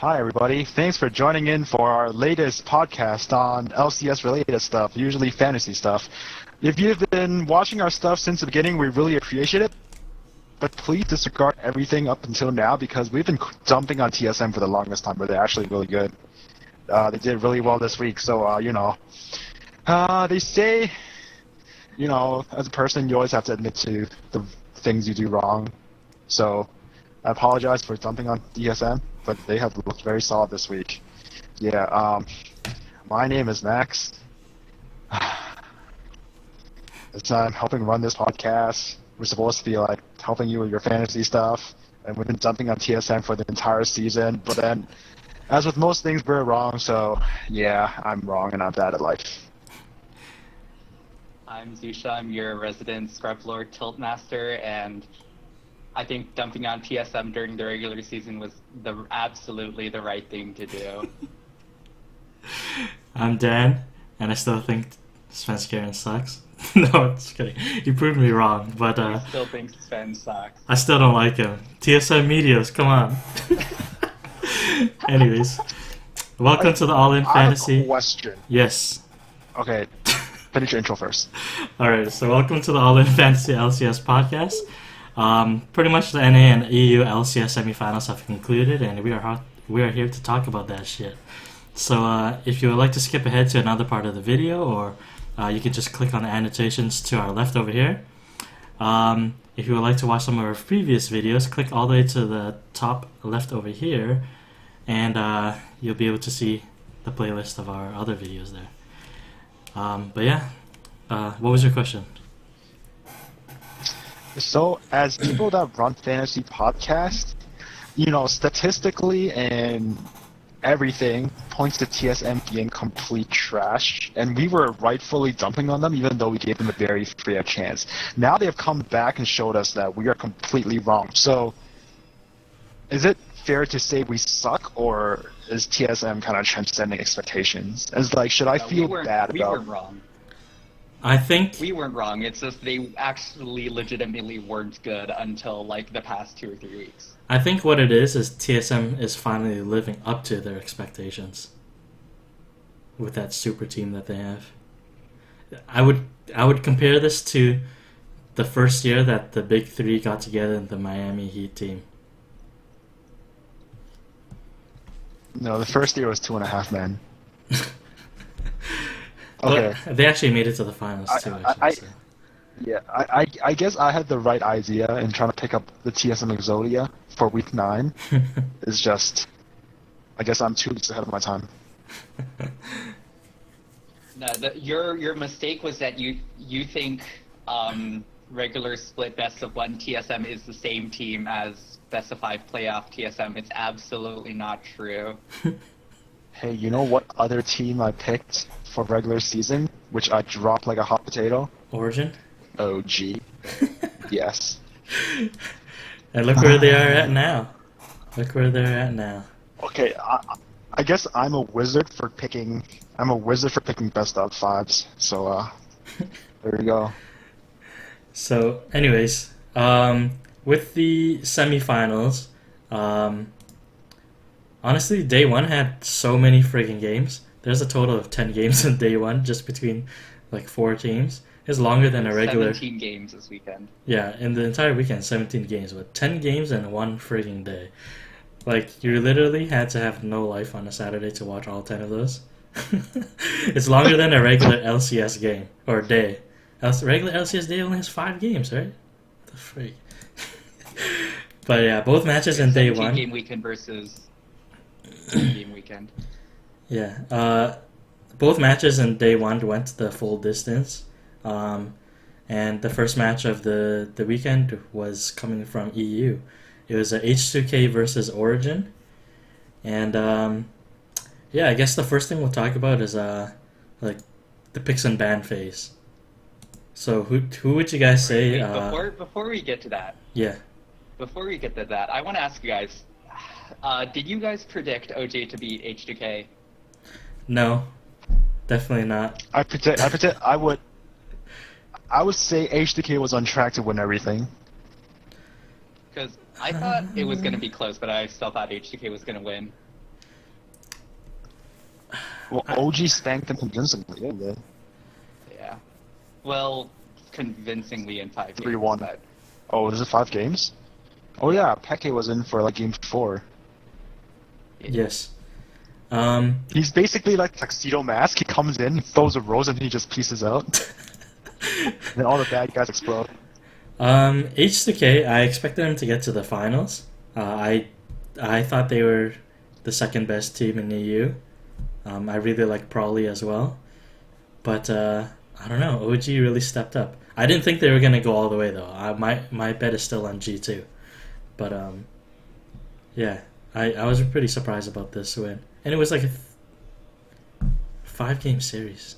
Hi, everybody. Thanks for joining in for our latest podcast on LCS related stuff, usually fantasy stuff. If you've been watching our stuff since the beginning, we really appreciate it. But please disregard everything up until now because we've been dumping on TSM for the longest time, but they're actually really good. They did really well this week, so, they say, as a person, you always have to admit to the things you do wrong. So, I apologize for dumping on TSM, but they have looked very solid this week. Yeah, my name is Max. I'm helping run this podcast. We're supposed to be, helping you with your fantasy stuff, and we've been dumping on TSM for the entire season, but then, as with most things, we're wrong, so, yeah, I'm wrong and I'm bad at life. I'm Zixia, I'm your resident Scrub Lord Tiltmaster, and I think dumping on TSM during the regular season was absolutely the right thing to do. I'm Dan, and I still think Svenskeren sucks. No, just kidding. You proved me wrong, but I still think Sven sucks. I still don't like him. TSM Medios, come on. Anyways, welcome to the All-In Fantasy. I have a question. Yes. Okay, finish your intro first. Alright, so welcome to the All-In Fantasy LCS podcast. Pretty much the NA and EU LCS semifinals have concluded, and we are here to talk about that shit. So if you would like to skip ahead to another part of the video, or you can just click on the annotations to our left over here. If you would like to watch some of our previous videos, click all the way to the top left over here, and you'll be able to see the playlist of our other videos there. But yeah, what was your question? So, as people that run fantasy podcasts, statistically and everything points to TSM being complete trash, and we were rightfully dumping on them even though we gave them a very fair chance. Now they have come back and showed us that we are completely wrong. So, is it fair to say we suck, or is TSM kind of transcending expectations? Should I feel bad about... We weren't wrong. I think... We weren't wrong, it's just they actually legitimately weren't good until, the past 2 or 3 weeks. I think what it is TSM is finally living up to their expectations with that super team that they have. I would compare this to the first year that the Big Three got together in the Miami Heat team. No, the first year was 2.5 men. Okay. But they actually made it to the finals too. I guess I had the right idea in trying to pick up the TSM Exodia for week 9. It's just, I guess I'm 2 weeks ahead of my time. No, your mistake was that you think regular split best of 1 TSM is the same team as best of 5 playoff TSM. It's absolutely not true. Hey, you know what other team I picked for regular season, which I dropped like a hot potato? Origin? OG. Yes. And look where they are at now. Look where they're at now. Okay, I guess I'm a wizard for picking best of 5s. So there you go. So, anyways, with the semifinals, honestly, day 1 had so many friggin' games. There's a total of 10 games in day 1, just between 4 teams. It's longer than a regular... 17 games this weekend. Yeah, in the entire weekend, 17 games, but 10 games in 1 friggin' day. You literally had to have no life on a Saturday to watch all 10 of those. It's longer than a regular LCS game, or day. Regular LCS day only has 5 games, right? What the freak? But yeah, both matches in day 1. Game weekend versus game weekend. Yeah, both matches in day 1 went the full distance. And the first match of the weekend was coming from EU. It was a H2K versus Origin. And yeah, I guess the first thing we'll talk about is the picks and ban phase. So who would you guys say? Before we get to that. Yeah. Before we get to that, I want to ask you guys: did you guys predict OJ to beat H2K? No, definitely not. I would say H2K was on track to win everything. Because I thought it was going to be close, but I still thought H2K was going to win. Well, OG spanked them convincingly, didn't they? Yeah. Well, convincingly in 5 games. 3-1. But Oh, is it 5 games? Oh yeah, Peke was in for like game 4. Yes. He's basically like Tuxedo Mask. He comes in, throws a rose, and he just pieces out. Then all the bad guys explode. H2K, I expected them to get to the finals. I thought they were the second best team in EU. I really like Prawley as well. But I don't know, OG really stepped up. I didn't think they were gonna go all the way though. My bet is still on G2. But yeah, I was pretty surprised about this win. And it was like a 5-game series.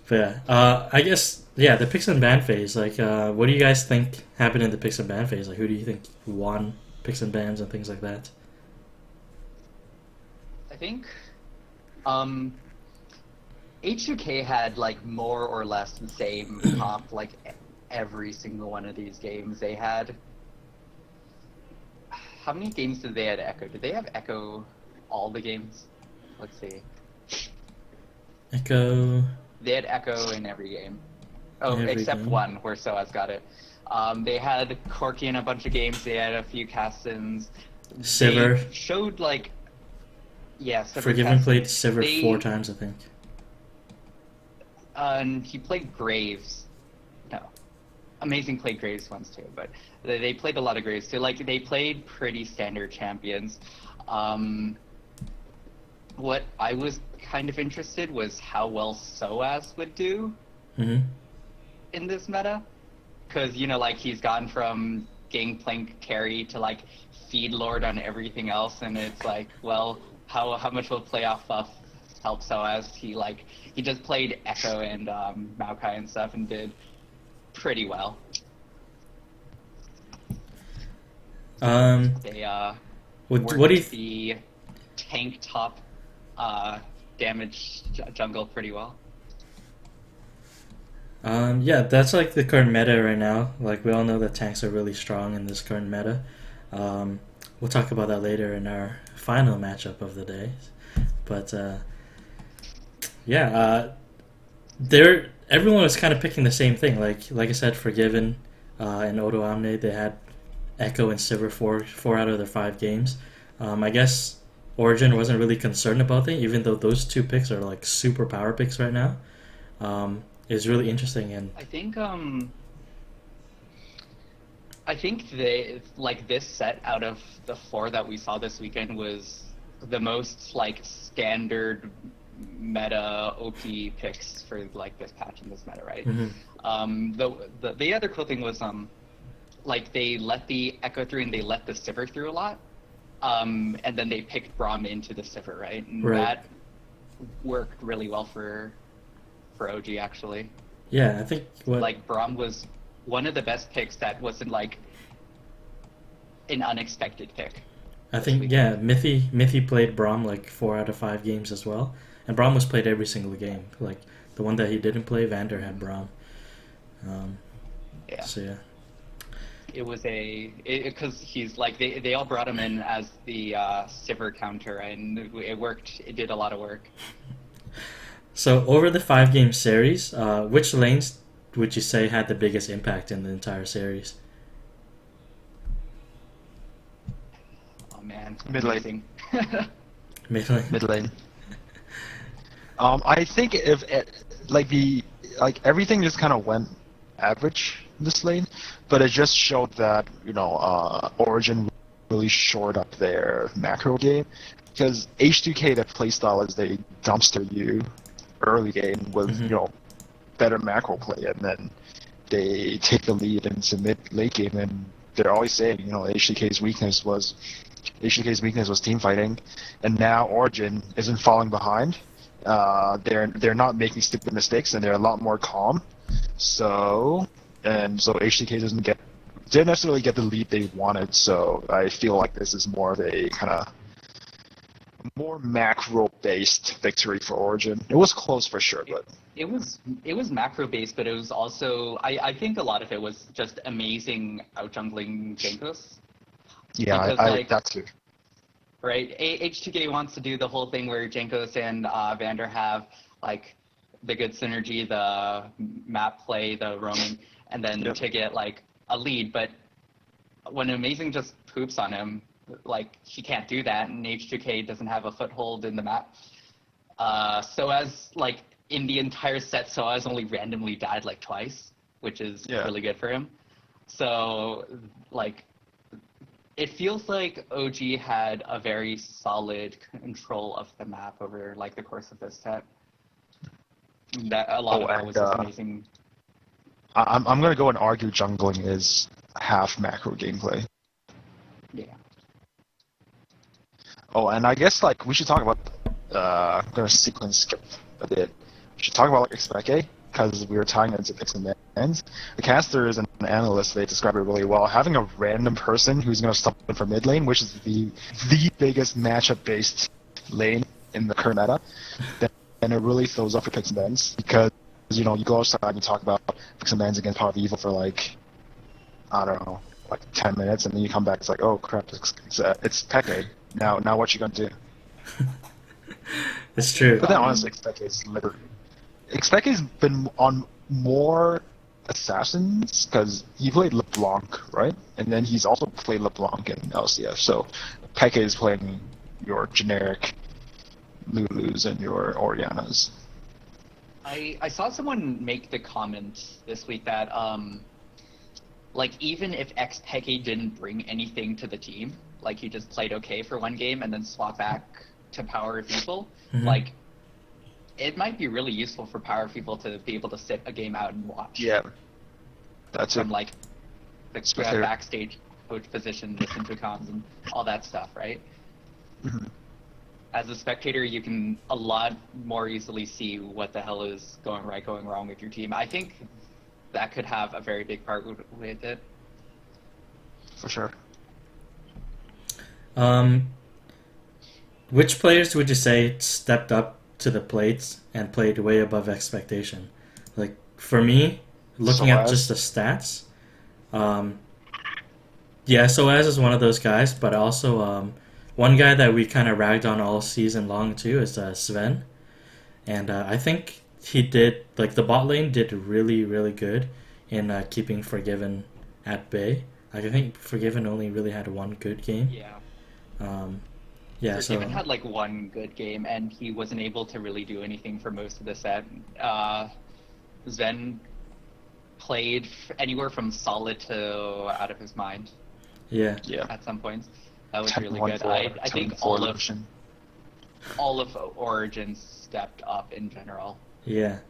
But yeah, I guess, yeah, the picks and ban phase. Like, what do you guys think happened in the picks and ban phase? Like, who do you think won picks and bans and things like that? I think H2K had like more or less the same comp like every single one of these games. They had, how many games did they have Echo? Did they have Echo all the games? Let's see. Echo. They had Echo in every game. Oh, Every except game. one where Soaz got it. They had Corky in a bunch of games. They had a few cast-ins. Sivir. They showed like, yeah, Sivir Forgiven cast-ins. played Sivir They- 4 times, I think. And he played Graves. No. Amazing played Graves once too, but they played a lot of Graves too. Like, they played pretty standard champions. What I was kind of interested was how well Soaz would do Hmm. in this meta. Because, you know, like, he's gone from Gangplank carry to, like, feed lord on everything else, and it's like, well, how much will playoff buff help Soaz? He just played Echo and Maokai and stuff and did pretty well. They What do you worked the tank top damage jungle pretty well. Yeah, that's like the current meta right now. Like, we all know that tanks are really strong in this current meta. We'll talk about that later in our final matchup of the day. But yeah, everyone was kind of picking the same thing. Like I said, Forgiven and Odo Omne, they had Echo and Sivir 4 out of their 5 games. I guess Origin wasn't really concerned about it, even though those 2 picks are like super power picks right now. It's really interesting, and I think they, like, this set out of the 4 that we saw this weekend was the most like standard meta OP picks for like this patch and this meta, right? Mhm. The other cool thing was like, they let the Echo through and they let the Sivir through a lot, and then they picked Braum into the Sivir, right? And Right. that worked really well for OG actually. yeah, I think Like, Braum was one of the best picks that wasn't like an unexpected pick. I think yeah, Mithy played Braum like 4 out of 5 games as well, and Braum was played every single game. Like, the one that he didn't play, Vander had Braum. Yeah. So yeah. It was because he's like, they all brought him in as the Sivir counter, and it worked. It did a lot of work. So over the 5-game series, which lanes would you say had the biggest impact in the entire series? Oh man, Mid lane. amazing. Mid lane. Mid lane. I think if everything just kind of went average in this lane, but it just showed that Origin really shored up their macro game, because H2K, their playstyle is they dumpster you early game with better macro play, and then they take the lead into late game, and they're always saying H2K's weakness was team fighting, and now Origin isn't falling behind. They're not making stupid mistakes, and they're a lot more calm. So H2K didn't necessarily get the lead they wanted. So I feel like this is more of a kind of more macro-based victory for Origin. It was close for sure, but It was macro based, but it was also, I think a lot of it was just amazing out jungling Jankos. yeah, Because, I like, that too. right? H2K wants to do the whole thing where Jankos and Vander have like the good synergy, the map play, the roaming, and then to get like a lead. But when Amazing just poops on him, like he can't do that, and H2K doesn't have a foothold in the map. So as like in the entire set, Soaz only randomly died like twice, which is really good for him. So like it feels like OG had a very solid control of the map over like the course of this set. That a lot of that was just amazing. I'm gonna go and argue jungling is half macro gameplay. Yeah. Oh, and I guess like we should talk about. I'm gonna sequence skip a bit. We should talk about like Expeke because we were tying it into picks and bans. The casters and analysts they describe it really well. Having a random person who's gonna stop in for mid lane, which is the biggest matchup based lane in the current meta, then it really throws off your picks and bans because you know you go outside and you talk about picks and bans against Power of Evil for like I don't know, like 10 minutes, and then you come back. It's like, oh crap, it's Pepe. Now what you gonna do? It's true. But then honestly, Expeke's been on more assassins because he played LeBlanc, right? And then he's also played LeBlanc in LCS. So Peke is playing your generic Lulus and your Orianas. I saw someone make the comment this week that like even if Xpeke didn't bring anything to the team, like he just played okay for one game and then swap back to Power of Evil, like it might be really useful for Power of Evil to be able to sit a game out and watch. Yeah, that's from it. like the backstage coach position, listen to comms and all that stuff, right? Mm-hmm. As a spectator, you can a lot more easily see what the hell is going right, going wrong with your team. I think that could have a very big part with it. For sure. Which players would you say stepped up to the plates and played way above expectation? Like for me, looking at just the stats, Soaz is one of those guys, but also one guy that we kind of ragged on all season long too is Sven, and I think he did like the bot lane did really really good in keeping Forgiven at bay. Like I think Forgiven only really had one good game. Forgiven had like one good game, and he wasn't able to really do anything for most of the set. Zen played anywhere from solid to out of his mind. Yeah. At some points, that was really good. I think all of Origins stepped up in general. Yeah,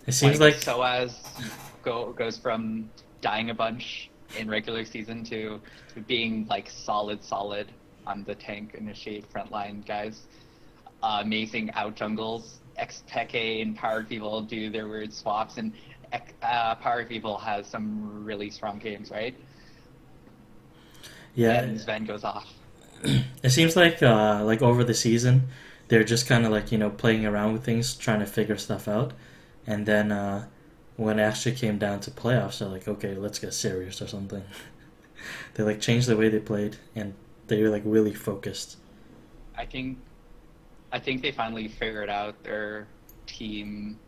it seems like Soaz goes from dying a bunch in regular season to being like solid on the tank initiate frontline guys. Amazing out jungles. Xpeke and Power of Evil do their weird swaps, and Power of Evil has some really strong games, right? Yeah. And Sven goes off. It seems like over the season, they're just kind of like playing around with things, trying to figure stuff out, and then when it actually came down to playoffs, they're like, okay, let's get serious or something. They like changed the way they played, and they were like really focused. I think they finally figured out their team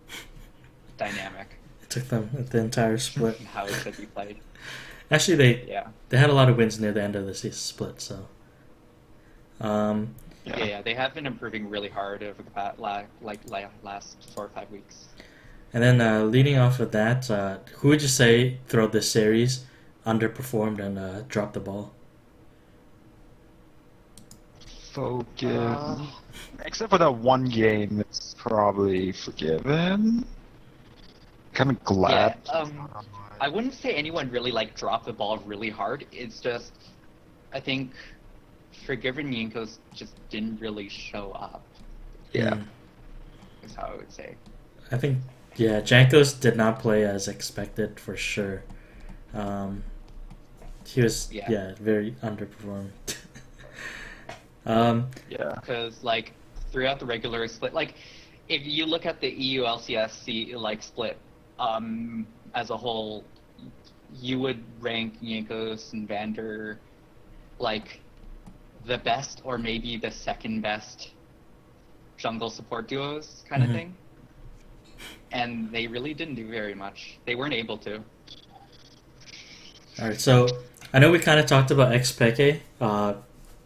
dynamic. It took them the entire split. How it should be played. Actually, they had a lot of wins near the end of the season split, so. They have been improving really hard over the last 4 or 5 weeks. And then leading off of that, who would you say throughout this series underperformed and dropped the ball? Forgiven. Except for that one game, it's probably Forgiven. Kind of glad. I wouldn't say anyone really like dropped the ball really hard. It's just, I think Forgiven Yinkos just didn't really show up. Yeah. Is how I would say. I think, Jankos did not play as expected for sure. He was, very underperformed. Because, like, throughout the regular split, like, if you look at the EU LCS split as a whole, you would rank Yankos and Vander, like, the best or maybe the second best jungle support duos kind of thing. And they really didn't do very much. They weren't able to. Alright, so I know we kind of talked about XPeke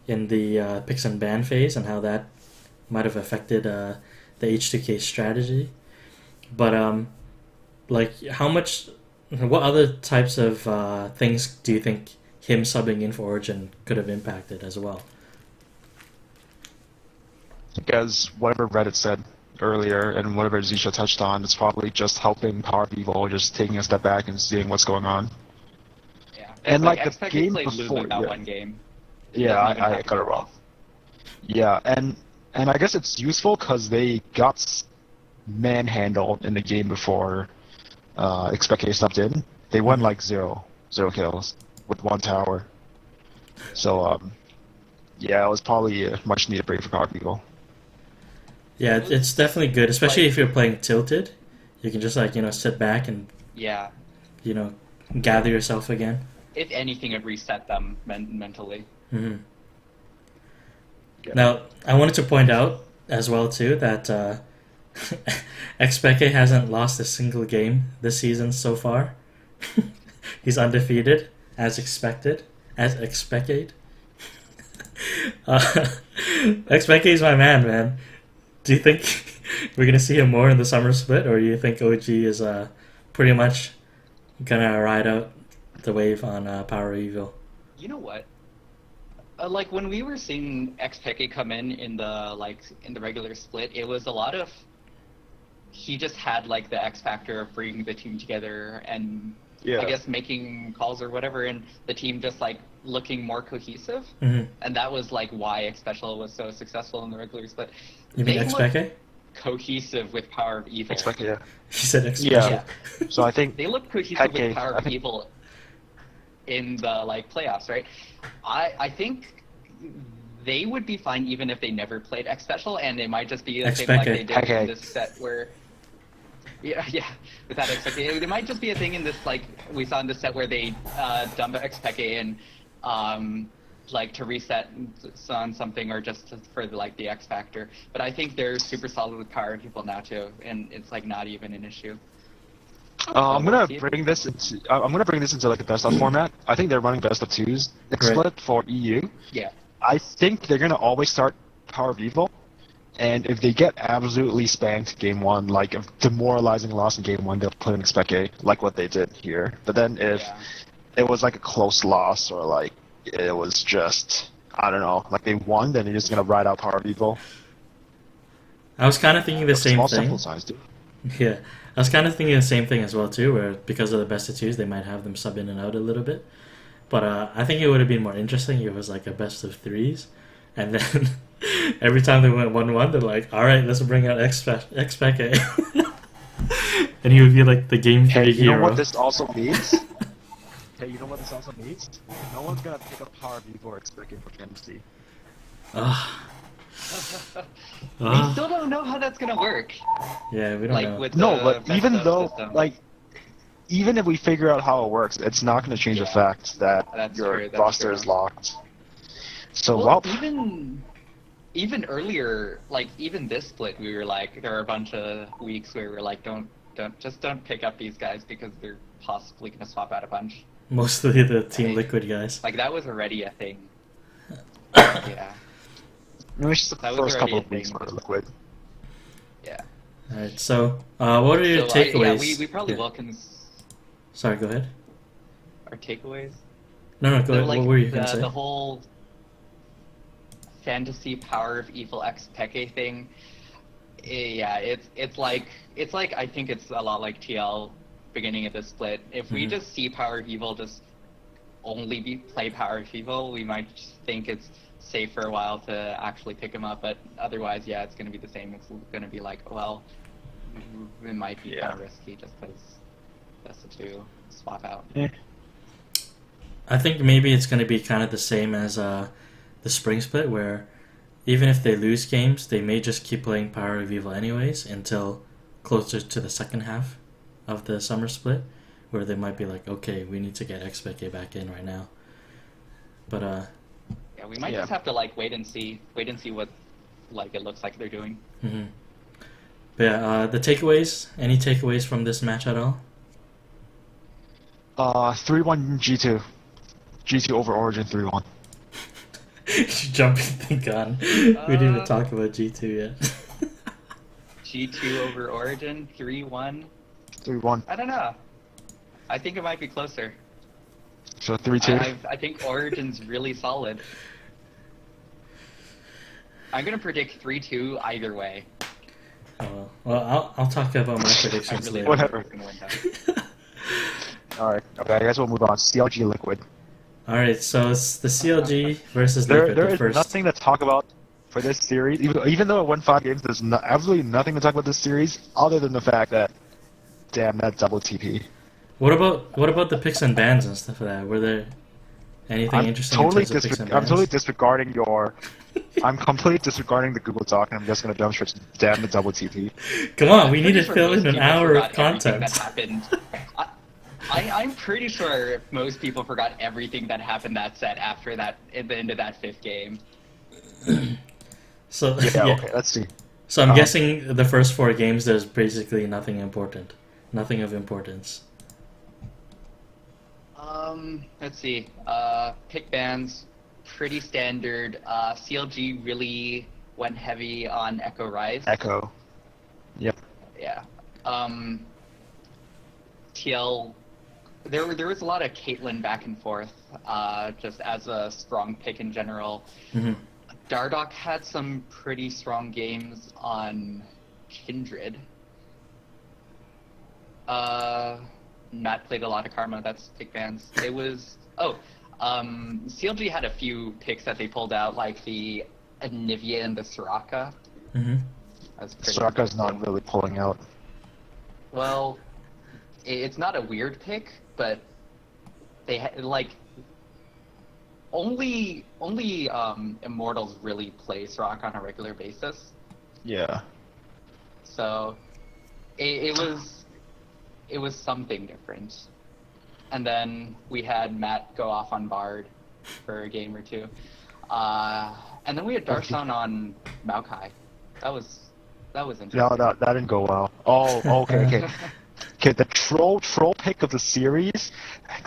in the picks and ban phase and how that might have affected the H2K strategy. But like, what other types of things do you think him subbing in for Origin could have impacted as well? Because whatever Reddit said earlier and whatever Zixia touched on, it's probably just helping Power of Evil, just taking a step back and seeing what's going on. Yeah. And like the Xpeke game played before, Luma that yeah. one game. Yeah, I got it wrong. Yeah, and I guess it's useful because they got manhandled in the game before Expectate stepped in. They won like zero kills with one tower. So yeah, it was probably a much needed break for Power People. Yeah, it's definitely good, especially if you're playing tilted. You can just sit back and Yeah. Gather yourself again. If anything, it reset them mentally. Mm-hmm. Yeah. Now, I wanted to point out as well too that Xpeke hasn't lost a single game this season so far. He's undefeated, as expected, as expected. Xpeke is my man. Do you think we're gonna see him more in the summer split, or do you think OG is pretty much gonna ride out the wave on Power Evil? You know what? Like when we were seeing Xpeke come in the regular split, it was a lot of he just had like the X factor of bringing the team together and I guess making calls or whatever, and the team just like looking more cohesive, and that was like why X Special was so successful in the regular split. You mean Xpeke? Cohesive with Power of Evil. Xpeke, yeah. He said Xpeke. Yeah. So I think they look cohesive with Power of Evil in the like playoffs, right? I think they would be fine even if they never played X Special, and it might just be a thing like they did in this set where. Yeah, without Xpeke. It might just be a thing in this, like, we saw in this set where they dump Xpeke and, like, to reset on something or just for, like, the X Factor. But I think they're super solid with Power People now, too, and it's, like, not even an issue. I'm gonna bring this into like a best of format. I think they're running best of twos split for EU. Yeah. I think they're gonna always start Power of Evil. And if they get absolutely spanked game one, like a demoralizing loss in game one, they'll put in Expect like what they did here. But then if it was like a close loss or like it was just, I don't know, like they won, then they're just going to ride out Power of Evil. I was kind of thinking the same thing. Sample size, dude. Yeah. I was kind of thinking the same thing as well, too, where because of the best of twos, they might have them sub in and out a little bit. But I think it would have been more interesting if it was like a best of threes. And then every time they went 1-1, they're like, all right, let's bring out Xpeke. And he would be like the game 3 hero. You know what this also means? Hey, you know what this also means? No one's going to pick up Power of Evil or Xpeke for fantasy. We still don't know how that's going to work. Yeah, we don't know. But even though, system. Like, even if we figure out how it works, it's not going to change the fact that your roster is locked. So well, even earlier, like even this split, we were like, there are a bunch of weeks where we were like, don't pick up these guys because they're possibly gonna swap out a bunch. Mostly the Team Liquid guys. Like that was already a thing. Yeah. It was just the first couple of weeks for Liquid. Yeah. Alright, so what are your takeaways? We probably will Sorry, go ahead. Our takeaways? No, go ahead. Like, what were you gonna say? The whole fantasy Power of Evil Xpeke thing. Yeah, it's like I think it's a lot like TL beginning of the split. If we just see Power of Evil just only play Power of Evil, we might just think it's safe for a while to actually pick him up. But otherwise, yeah, it's going to be the same. It's going to be like, well, it might be kind of risky just because that's the two swap out. Yeah. I think maybe it's going to be kind of the same as the spring split, where even if they lose games, they may just keep playing Power of Evil anyways until closer to the second half of the summer split, where they might be like, okay, we need to get Xpeke back in right now. But yeah, we might just have to like wait and see what like it looks like they're doing. Mm-hmm. But yeah, the takeaways. Any takeaways from this match at all? 3-1 G2. G2 over Origin 3-1. Jumping the gun. We didn't even talk about G2 yet. G2 over Origin 3-1. 3-1. I don't know. I think it might be closer. So 3-2. I think Origin's really solid. I'm gonna predict 3-2 either way. Oh, well, I'll talk about my predictions later. Whatever. Alright, okay, I guess we'll move on. CLG Liquid. Alright, so it's the CLG versus Liquid. There the is first... nothing to talk about for this series. Even though it won 5 games, there's absolutely nothing to talk about this series other than the fact that, damn, that double TP. What about the picks and bans and stuff like that? Were there anything interesting in terms of picks and bans? I'm totally disregarding your... I'm completely disregarding the Google Doc, and I'm just going to jump straight to damn the double TP. Come on, we need to Sure fill most in an people hour forgot of content. everything that happened. I'm pretty sure most people forgot everything that happened that set after that, at the end of that 5th game. So Yeah, okay, let's see. So I'm guessing the first 4 games there's basically nothing important. Nothing of importance. Let's see. Pick bans, pretty standard. CLG really went heavy on Echo Rise. Echo. Yep. Yeah. TL, there was a lot of Caitlyn back and forth, just as a strong pick in general. Mm-hmm. Dardoch had some pretty strong games on Kindred. Matt played a lot of Karma, that's pick bans. It was... CLG had a few picks that they pulled out, like the Anivia and the Soraka. Mm-hmm. Soraka's not really pulling out. Well, it's not a weird pick, but they only Immortals really play Soraka on a regular basis. Yeah. So it was something different. And then we had Matt go off on Bard for a game or two. And then we had Darshan on Maokai. That was interesting. No, that didn't go well. Oh, okay. Okay, the troll pick of the series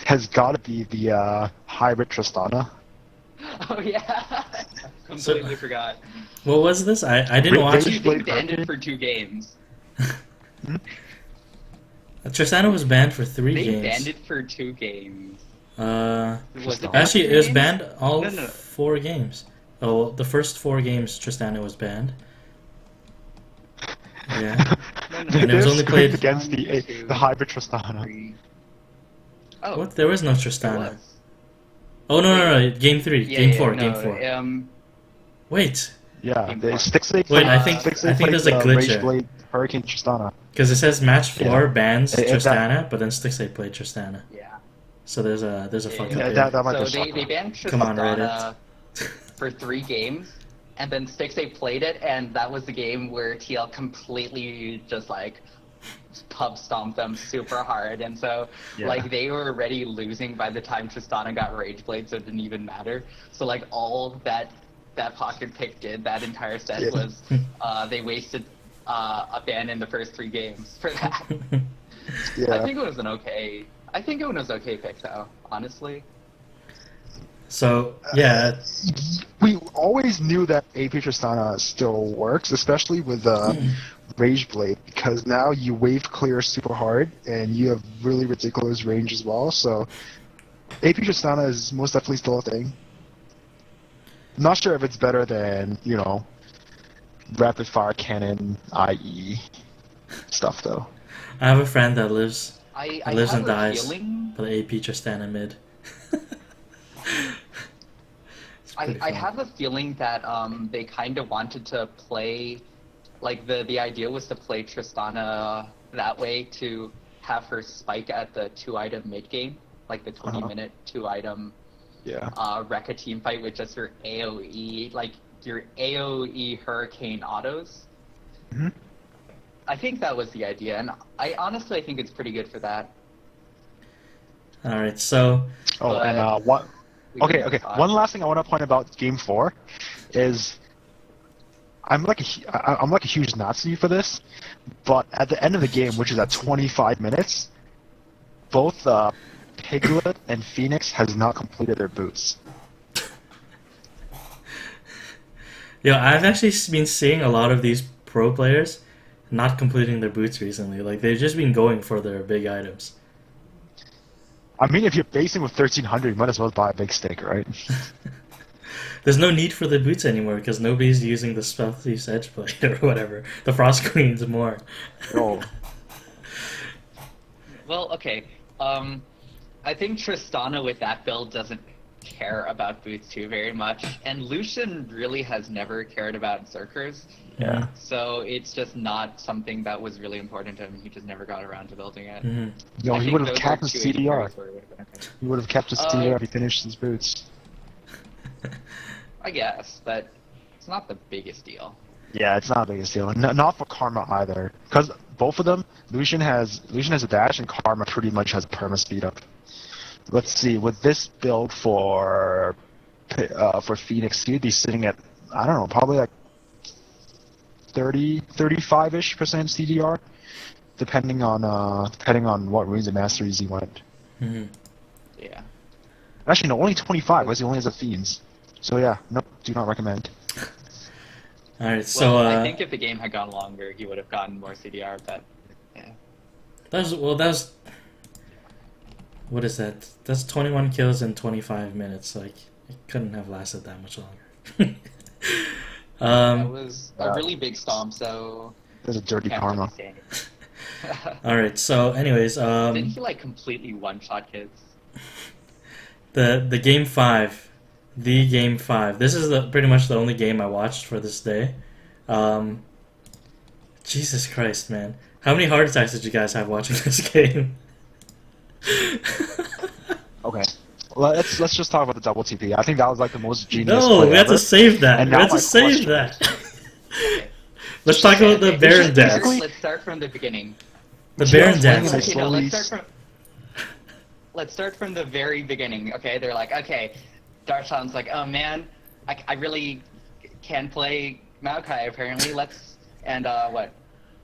has got to be the hybrid Tristana. Oh yeah, completely forgot. What was this? I didn't watch He it. banned for 2 games. Tristana was banned for 3 They games. banned it for 2 games. Was it Actually, it was games? banned all No. 4 games. Oh, the first 4 games Tristana was banned. Yeah. No. it was only played- against the hybrid Tristana. 3. Oh, What? There was no there Tristana. was. Oh no! Game 3, game 4, no, game 4. Wait, Yeah, Game the four. Stixley. Wait, I think there's a glitch here. Rageblade Hurricane Tristana. because it says match 4 Yeah. bans That- Tristana, but then Stixley played Tristana. Yeah. So there's a fuck up Yeah, here. that might So be they banned Come on, Tristana for 3 games, and then Stixay played it, and that was the game where TL completely just like pub stomped them super hard, and so like they were already losing by the time Tristana got Rageblade, so it didn't even matter. So like all that pocket pick did that entire set was they wasted a ban in the first 3 games for that. Yeah. I think it was an okay pick though, honestly. So yeah, We always knew that AP Tristana still works, especially with Rageblade, because now you wave clear super hard, and you have really ridiculous range as well, so AP Tristana is most definitely still a thing. Not sure if it's better than, rapid fire cannon, IE stuff, though. I have a friend that lives I lives have and a dies feeling. for the AP Tristana mid. I have a feeling that they kind of wanted to play, like the idea was to play Tristana that way to have her spike at the 2-item mid game, like the 20-minute 2-item Rekka team fight with just your AoE, like your AoE hurricane autos. Mm-hmm. I think that was the idea, and I honestly think it's pretty good for that. All right, so Oh, But- and We Okay, wouldn't okay. have thought. One last thing I want to point about Game 4 is I'm like a huge Nazi for this, but at the end of the game, which is at 25 minutes, both Piglet and Phoenix has not completed their boots. Yeah, I've actually been seeing a lot of these pro players not completing their boots recently. Like they've just been going for their big items. I mean, if you're basing with 1300, you might as well buy a big stick, right? There's no need for the boots anymore because nobody's using the stealthy edge blade or whatever. The frost queen's more. Oh, Well, okay. I think Tristana with that build doesn't care about boots too very much, and Lucian really has never cared about Zerkers, yeah. so it's just not something that was really important to him. He just never got around to building it. Mm-hmm. Yo, I he think would have those kept are his two CDR. areas where it would've been okay. He would have kept his CDR if he finished his boots. I guess, but it's not the biggest deal. Yeah, it's not the biggest deal. Not for Karma either, because both of them, Lucian has a dash, and Karma pretty much has a perma speed up. Let's see, with this build for Phoenix, he'd be sitting at, I don't know, probably like 35-ish% CDR, depending on what runes and masteries he went. Mm-hmm. Yeah. Actually, no, only 25 because he only has a Fiends. So yeah, nope, do not recommend. All right, so Well, I think if the game had gone longer, he would have gotten more CDR, but yeah. that was what is that? That's 21 kills in 25 minutes. Like it couldn't have lasted that much longer. That was a really big stomp, so There's a dirty can't Karma. really say. All right, so anyways, Didn't he like completely one-shot kids? the game 5. The game 5. This is pretty much the only game I watched for this day. Jesus Christ, man. How many heart attacks did you guys have watching this game? Okay. Well, let's just talk about the double TP. I think that was like the most genius No, play we have ever. to save that. And We now have to my save question that. Okay. Let's talk about the Baron dance. basically- Let's start from the beginning. The Yeah, Baron it's dance. like- Okay, no, slowly- let's start from the very beginning. Okay, they're like, okay, Darshan's like, oh man, I really can't play Maokai apparently. And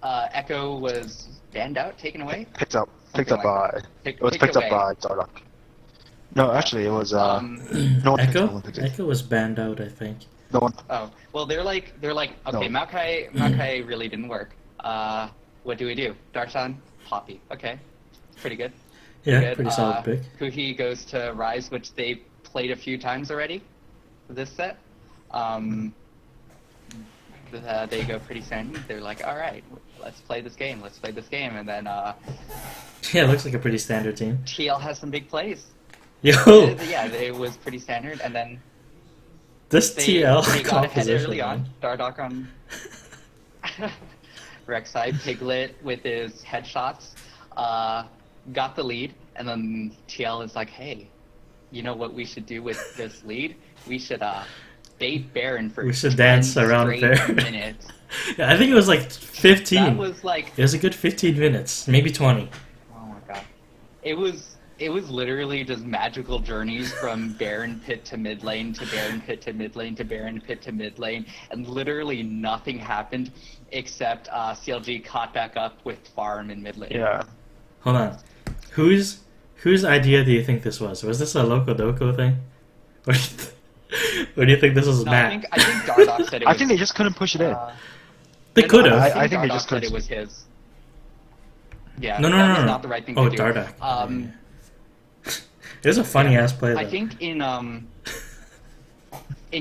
Echo was banned out, taken away. Picked up Something by. Pick- It was picked picked up away. by Dardock. No, actually, it was no one picked it, no Echo? one picked it. Echo was banned out, I think. No one. Oh, well, they're like, okay, No. Maokai really didn't work. What do we do? Darshan, Poppy. Okay, pretty good. Yeah, Good. pretty solid pick. Kuhi goes to Rise, which they played a few times already this set. They go pretty standard. They're like, all right, let's play this game. And then Yeah, it looks like a pretty standard team. TL has some big plays. Yo, Yeah, it was pretty standard. And then this they TL got ahead composition. early on. Man. Dardock on Rek'Sai, Piglet with his headshots, got the lead, and then TL is like, hey, you know what we should do with this lead? We should bait Baron for We should 10 dance around straight Baron. minutes. Yeah, I think it was like 15. That was like, It was a good 15 minutes, maybe 20. oh my god. It was literally just magical journeys from Baron pit to mid lane to Baron pit to mid lane to Baron pit to mid lane, and literally nothing happened except CLG caught back up with farm in mid lane. Yeah. Hold on. Whose idea do you think this was? Was this a Loco Doco thing? Or do you think this was No, Matt? I think Dardock said it was. I think they just couldn't push it in. They no, could have. I think they Dardock just said couldn't. it was his. Yeah, No, that was no. not the right thing Oh, to do. Dardock. It was a funny ass play. Though. I think in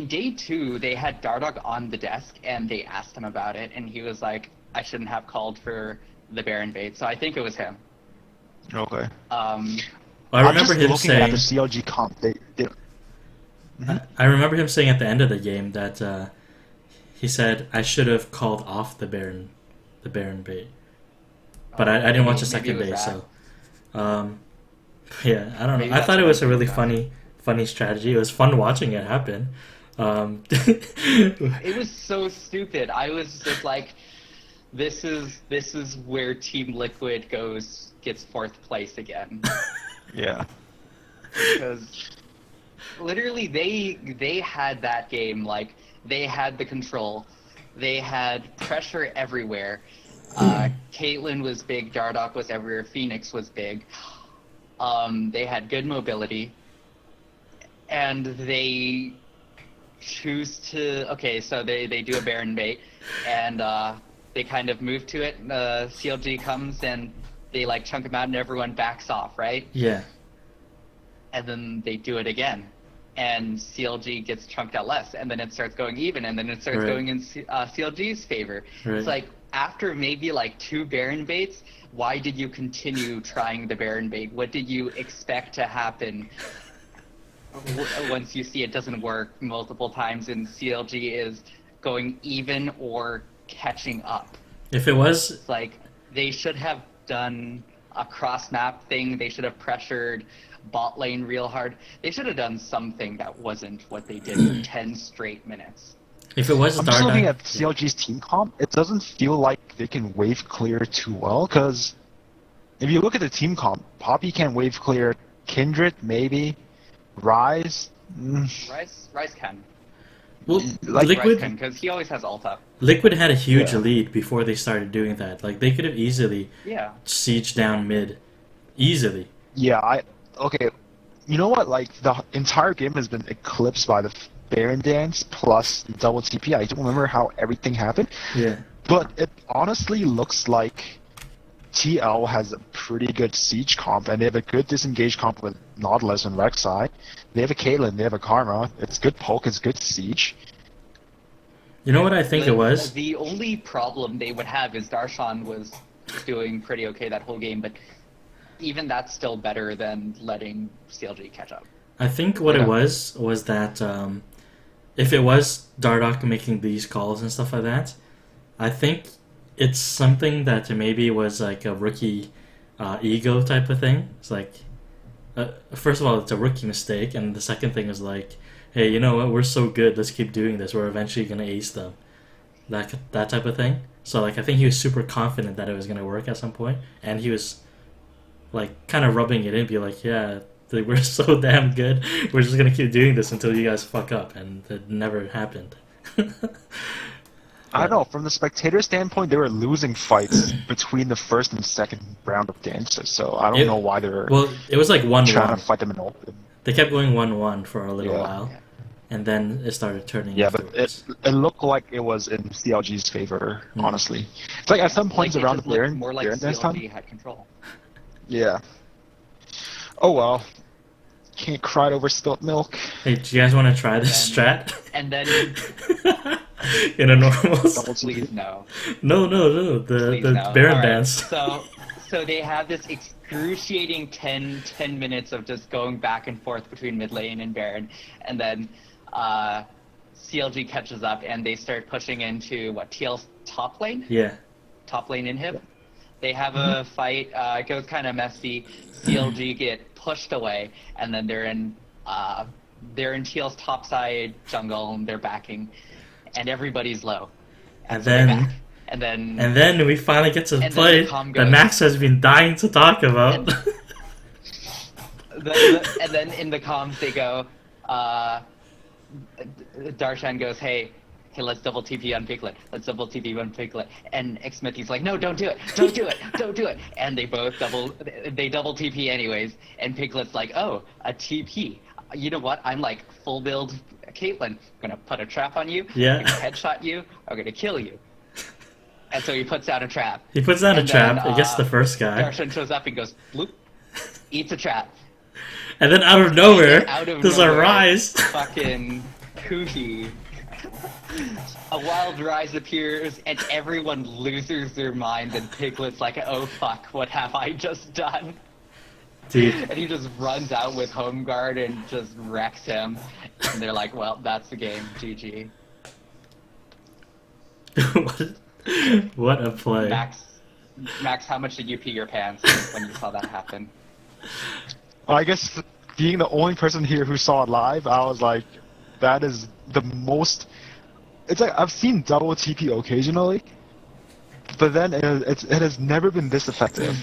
day 2 they had Dardock on the desk and they asked him about it, and he was like, I shouldn't have called for the Baron bait. So I think it was him. Okay. I I'm remember just him looking at the saying. CLG comp. They I remember him saying at the end of the game that he said I should have called off the Baron bait, but I didn't watch the Maybe second it day, was so yeah, I don't Maybe know. I that's thought it what was a it really was. funny strategy. It was fun watching it happen. It was so stupid. I was just like, this is where Team Liquid gets 4th place again. Yeah. Because literally, they had that game. Like, they had the control. They had pressure everywhere. Caitlyn was big. Dardoch was everywhere. Phoenix was big. They had good mobility. And they choose to... Okay, so they do a Baron bait. And they kind of move to it. CLG comes and they like chunk them out and everyone backs off, right? Yeah. And then they do it again. And CLG gets chunked out less, and then it starts going even, and then it starts going in CLG's favor. Right. It's like, after maybe like 2 Baron baits, why did you continue trying the Baron bait? What did you expect to happen once you see it doesn't work multiple times and CLG is going even or catching up? If it was... It's like, they should have done a cross-map thing, they should have pressured bot lane real hard. They should have done something that wasn't what they did for 10 straight minutes. If it was I'm just looking at Dardoch... CLG's team comp. It doesn't feel like they can wave clear too well, because if you look at the team comp, Poppy can wave clear, Kindred maybe, Rise. Rise can. Well, Like, Liquid... Because he always has ult up. Liquid had a huge Yeah. lead before they started doing that. Like, they could have easily sieged down mid. Easily. Yeah, okay. You know what? Like, the entire game has been eclipsed by the Baron dance plus double TP. I don't remember how everything happened, Yeah. but it honestly looks like TL has a pretty good siege comp, and they have a good disengage comp with Nautilus and Rek'Sai. They have a Caitlyn, they have a Karma. It's good poke, it's good siege. You know what I think it was? The only problem they would have is Darshan was doing pretty okay that whole game, but even that's still better than letting CLG catch up. I think what it was that if it was Dardoch making these calls and stuff like that, I think it's something that maybe was like a rookie ego type of thing. It's like, first of all, it's a rookie mistake, and the second thing is like, hey, you know what? We're so good. Let's keep doing this. We're eventually gonna ace them. That type of thing. So like, I think he was super confident that it was gonna work at some point, and he was like kind of rubbing it in, be like, yeah, we're so damn good. We're just gonna keep doing this until you guys fuck up, and it never happened. I don't know, from the spectator standpoint, they were losing fights between the first and second round of dances, so I don't know why they were Well, it was like 1-1. trying to fight them in open. They kept going 1-1 for a little Yeah. while, and then it started turning. Yeah, but afterwards. it looked like it was in CLG's favor, honestly. It's like at some points Like, around it the just looked Baron, more like Baron dance CLG time. had control. Yeah. Oh well. Can't cry over spilt milk. Hey, do you guys want to try this strat? And then, In a normal... please no. No, the Please the no. Baron All right, dance. So they have this excruciating 10 minutes of just going back and forth between mid lane and Baron, and then CLG catches up and they start pushing into TL's top lane? Yeah. Top lane inhib. They have a fight, it goes kind of messy. CLG get pushed away, and then they're in TL's top side jungle, and they're backing, and everybody's low. And So they back. then... And then we finally get to And play then the comm that goes- Max has been dying to talk about. And then in the comms they go, Darshan goes, hey, let's double TP on Piglet. Let's double TP on Piglet. And Xmithy's like, no, don't do it. Don't do it. Don't do it. And they both double TP anyways. And Piglet's like, oh, a TP. You know what? I'm like full build Caitlyn. I'm gonna put a trap on you. Yeah. I'm gonna headshot you. I'm gonna kill you. And so he puts down a trap. He puts down a And trap. then, It gets the first guy. Darshan shows up and goes, bloop, eats a trap. And then out of nowhere, Out of there's nowhere, a rise. Fucking Kuhi. A wild rise appears and everyone loses their minds and Piglet's like, oh fuck, what have I just done? Dude. And he just runs out with home guard and just wrecks him. And they're like, well, that's the game, GG. What a play. Max, how much did you pee your pants when you saw that happen? I guess being the only person here who saw it live, I was like, that is the most... It's like, I've seen double TP occasionally, but then it has never been this effective.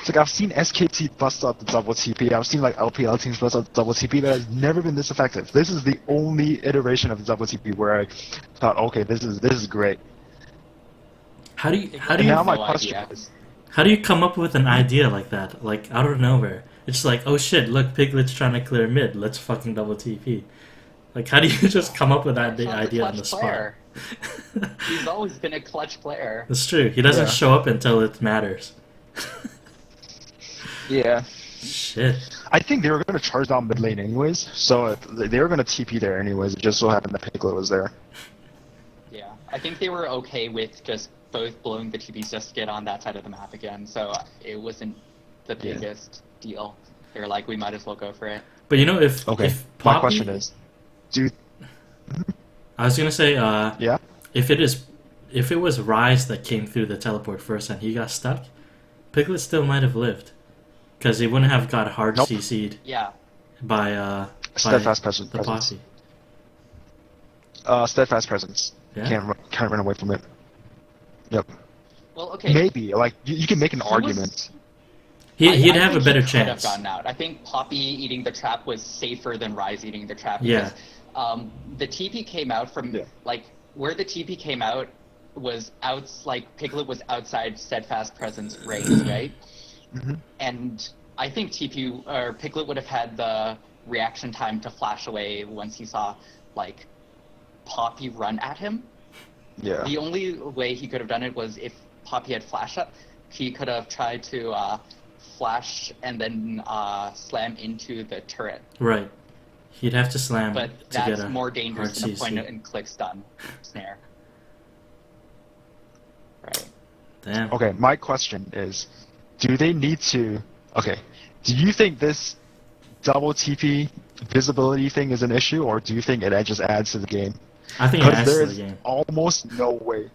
It's like I've seen SKT bust out the double TP. I've seen like LPL teams bust out the double TP, but it's never been this effective. This is the only iteration of the double TP where I thought, okay, this is great. How do you And now my question is, how do you come up with an idea like that, like out of nowhere? It's like, oh shit, look, Piglet's trying to clear mid. Let's fucking double TP. Like, how do you just come up with that idea on the spot? He's always been a clutch player. That's true. He doesn't show up until it matters. Yeah. Shit. I think they were going to charge down mid lane anyways, so they were going to TP there anyways. It just so happened that Piglet was there. Yeah, I think they were okay with just both blowing the TPs just to get on that side of the map again, so it wasn't the biggest deal. They were like, we might as well go for it. But you know, if Okay, if Poppy, my question is, I was gonna say, yeah, if it was Rise that came through the teleport first and he got stuck, Piglet still might have lived, because he wouldn't have got hard CC'd. Yeah. By steadfast presence. the Poppy. Steadfast presence. Yeah? Can't run away from it. Yep. Well, okay. Maybe like you can make an argument. He'd I have a think better he could have chance. gotten out. I think Poppy eating the trap was safer than Rise eating the trap. Yeah. Because, the TP came out from like where the TP came out was like Piglet was outside steadfast presence range, right? Mm-hmm. And I think Piglet would have had the reaction time to flash away once he saw like Poppy run at him. Yeah. The only way he could have done it was if Poppy had flash up. He could have tried to flash and then slam into the turret. Right. He'd have to slam But to get that's a more dangerous than a RCC. point-and-click stun snare. Right. Damn. Okay, my question is, do they need to... Okay, do you think this double TP visibility thing is an issue, or do you think it just adds to the game? I think it Because adds to there the is game. almost no way.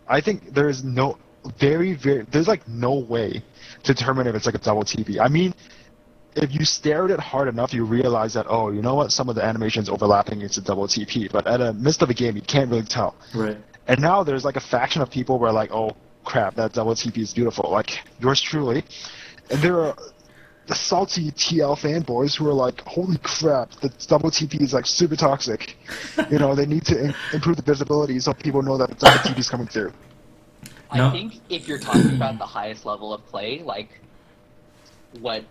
I think there is no... There's like no way to determine if it's like a double TP. I mean, if you stare at it hard enough, you realize that, oh, you know what, some of the animations overlapping, it's a double TP. But at a midst of a game, you can't really tell. Right. And now there's like a faction of people where like, oh crap, that double TP is beautiful, like yours truly. And there are the salty TL fanboys who are like, holy crap, the double TP is like super toxic. You know, they need to improve the visibility so people know that the double TP is coming through. No. I think if you're talking about the highest level of play, like what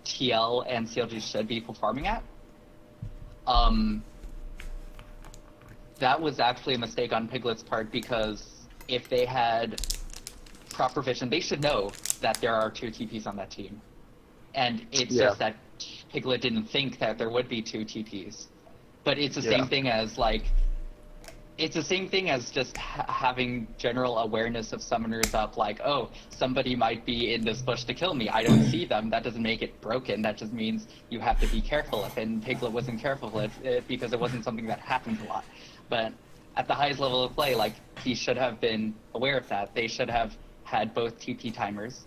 TL and CLG should be performing at, that was actually a mistake on Piglet's part, because if they had proper vision, they should know that there are 2 TPs on that team. And it's just that Piglet didn't think that there would be 2 TPs. But it's the same thing as like, it's the same thing as just having general awareness of summoners up, like, oh, somebody might be in this bush to kill me. I don't see them. That doesn't make it broken. That just means you have to be careful of it. And Piglet wasn't careful of it because it wasn't something that happens a lot. But at the highest level of play, like, he should have been aware of that. They should have had both TP timers.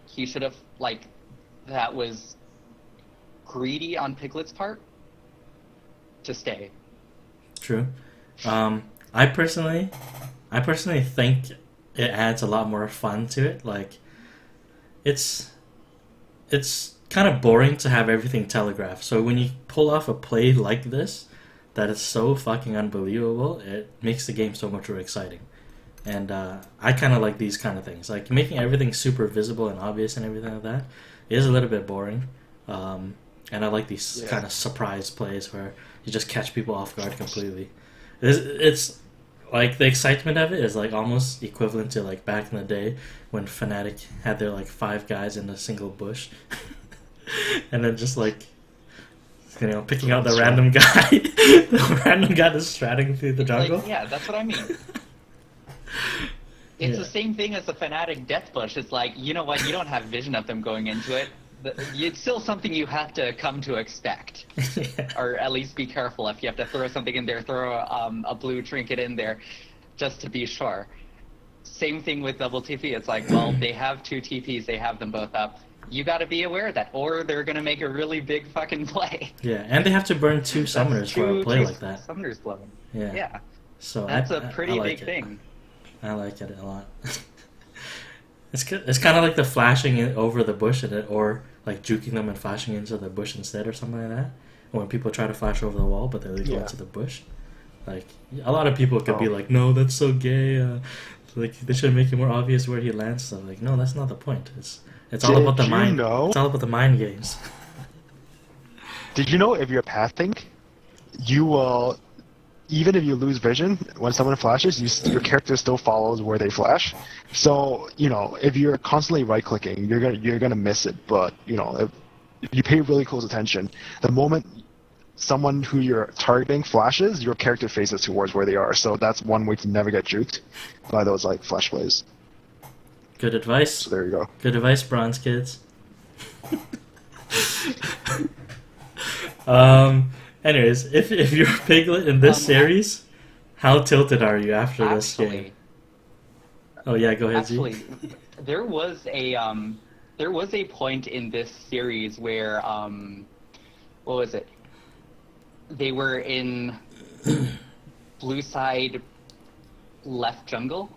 He should have, like, that was greedy on Piglet's part to stay. True. I personally think it adds a lot more fun to it. Like, it's kind of boring to have everything telegraphed. So when you pull off a play like this, that is so fucking unbelievable, it makes the game so much more exciting. And I kind of like these kind of things. Like, making everything super visible and obvious and everything like that is a little bit boring. And I like these kind of surprise plays where you just catch people off guard completely. It's like, the excitement of it is like almost equivalent to like back in the day when Fnatic had their like 5 guys in a single bush. And then just like, you know, picking out the random guy, the random guy that's stratting through the jungle. Like, yeah, that's what I mean. It's the same thing as the Fnatic Death Bush. It's like, you know what, you don't have vision of them going into it. It's still something you have to come to expect. Or at least be careful. If you have to throw something in there, throw a blue trinket in there, just to be sure. Same thing with double TP. It's like, well, they have 2 TPs, they have them both up. You gotta be aware of that, or they're gonna make a really big fucking play. Yeah, and they have to burn 2 summoners for a play like that. Summoners blowing. Yeah. So That's a I pretty like big it. thing. I like it a lot. It's kind of like the flashing over the bush or like juking them and flashing into the bush instead or something like that. When people try to flash over the wall, but they go into the bush. Like a lot of people could be like, "No, that's so gay." Like they should make it more obvious where he lands. So like, no, that's not the point. It's all about the mind. It's all about the mind games. Did you know if you're pathing, you will, even if you lose vision when someone flashes, your character still follows where they flash. So if you're constantly right-clicking, you're gonna miss it. But if you pay really close attention, the moment someone who you're targeting flashes, your character faces towards where they are. So that's one way to never get juked by those like flash plays. Good advice. So there you go. Good advice, bronze kids. Anyways, if you're Piglet in this series, how tilted are you after this game? Oh yeah, go ahead, actually, Z. there was a point in this series where what was it? They were in blue side left jungle,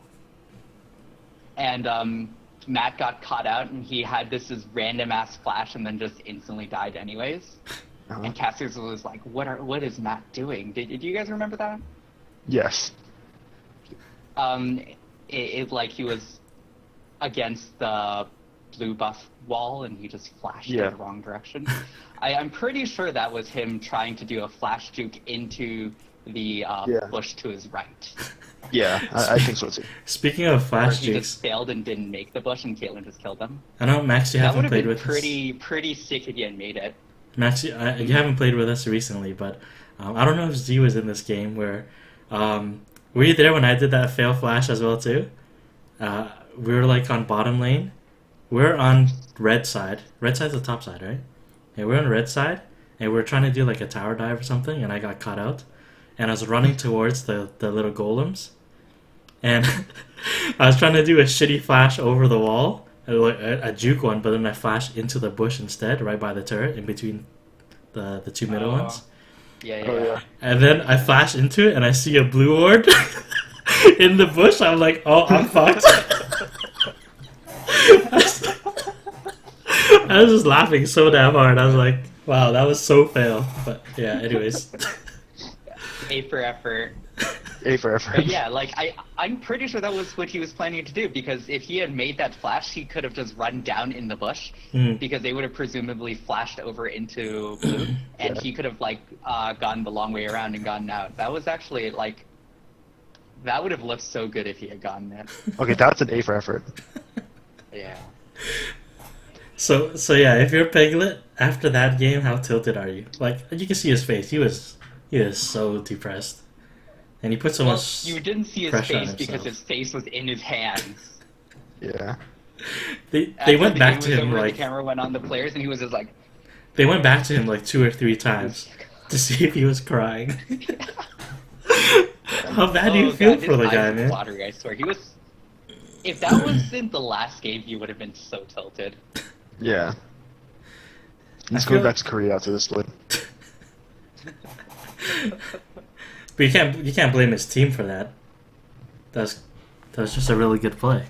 and Matt got caught out, and he had this random ass flash, and then just instantly died anyways. And Cassius was like, "What is Matt doing?" Did you guys remember that? Yes. It like he was against the blue buff wall, and he just flashed in the wrong direction. I'm pretty sure that was him trying to do a flash juke into the bush to his right. Yeah, I think so too. Speaking of flash he jukes, just failed and didn't make the bush, and Caitlyn just killed him. I know, Max, you haven't played with us. That would have been pretty sick if you had made it. Max, you haven't played with us recently, but I don't know if Z was in this game where... were you there when I did that fail flash as well too? We were like on bottom lane. We're on red side. Red side's the top side, right? Yeah, we're on red side, and we're trying to do like a tower dive or something, and I got caught out. And I was running towards the little golems. And I was trying to do a shitty flash over the wall, a juke one, but then I flashed into the bush instead, right by the turret, in between the two middle ones. Yeah. And then I flash into it, and I see a blue ward in the bush. I'm like, oh, I'm fucked. I was just laughing so damn hard. I was like, wow, that was so fail. But yeah, anyways. A for effort. A for effort. But yeah, like I'm pretty sure that was what he was planning to do, because if he had made that flash, he could have just run down in the bush, because they would have presumably flashed over into blue, and he could have like gone the long way around and gotten out. That was actually like, that would have looked so good if he had gotten that. Okay, that's an A for effort. Yeah. So yeah, if you're Piglet after that game, how tilted are you? Like, you can see his face. He was so depressed. And he put so much you didn't see his face because his face was in his hands. Yeah. They went back to him like... The camera went on the players, and he was just like... They went back to him like 2 or 3 times to see if he was crying. How bad do you feel for the guy, man? Watery, I swear. He was... If that wasn't the last game, he would have been so tilted. Yeah. He's going back to Korea after this split. But you can't blame his team for that. That was just a really good play.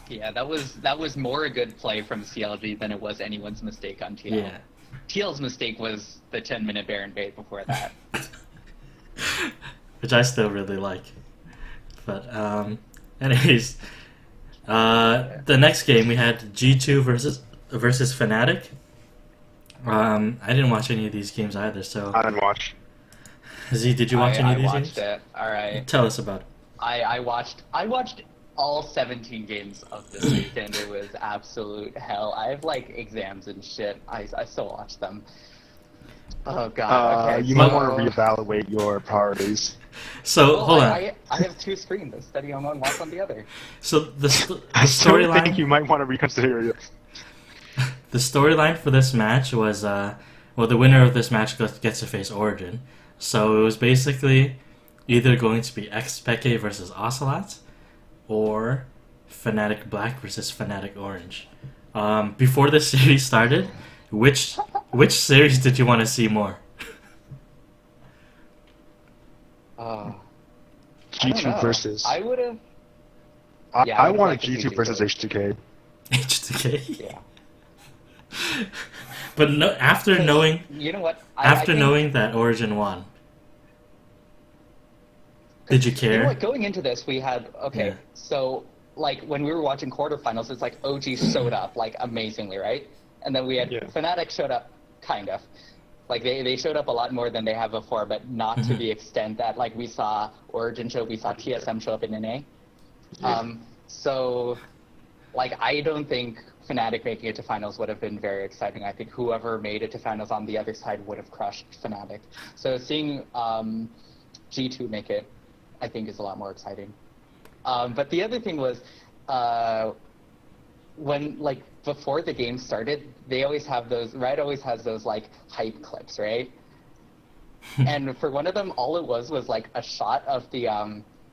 Yeah, that was more a good play from CLG than it was anyone's mistake on TL. Yeah. TL's mistake was the 10-minute Baron bait before that. Which I still really like. But anyways, the next game we had G2 versus Fnatic. I didn't watch any of these games either, so... I didn't watch. Z, did you watch any of these games? I watched it. Alright. Tell us about it. I watched all 17 games of this weekend. It was absolute hell. I have like exams and shit. I still watch them. Oh god. Okay. You might want to reevaluate your priorities. So hold on. I have 2 screens. I study on one, watch on the other. So the I storyline. think you might want to reconsider it. The storyline for this match was the winner of this match gets to face Origin. So it was basically either going to be Xpeke versus Ocelot, or Fnatic Black versus Fnatic Orange. Before the series started, which series did you want to see more? G2 versus. I would have. Yeah, I I would wanted like to see G2 versus G2. H2K. H2K. Yeah. But no, after 'Cause, knowing you know what? I after think, knowing that Origin won, did you because you know what? care? Going into this, we had Yeah. so like when we were watching quarterfinals, it's like OG showed up like amazingly, right? And then we had Yeah. Fnatic showed up kind of. Like they showed up a lot more than they have before, but not to Mhm. the extent that like we saw Origin show, we saw TSM show up in NA. Yeah. So like I don't think Fnatic making it to finals would have been very exciting. I think whoever made it to finals on the other side would have crushed Fnatic. So seeing G2 make it, I think is a lot more exciting. But the other thing was when like before the game started, they always have those. Riot always has those like hype clips, right? And for one of them, all it was like a shot of the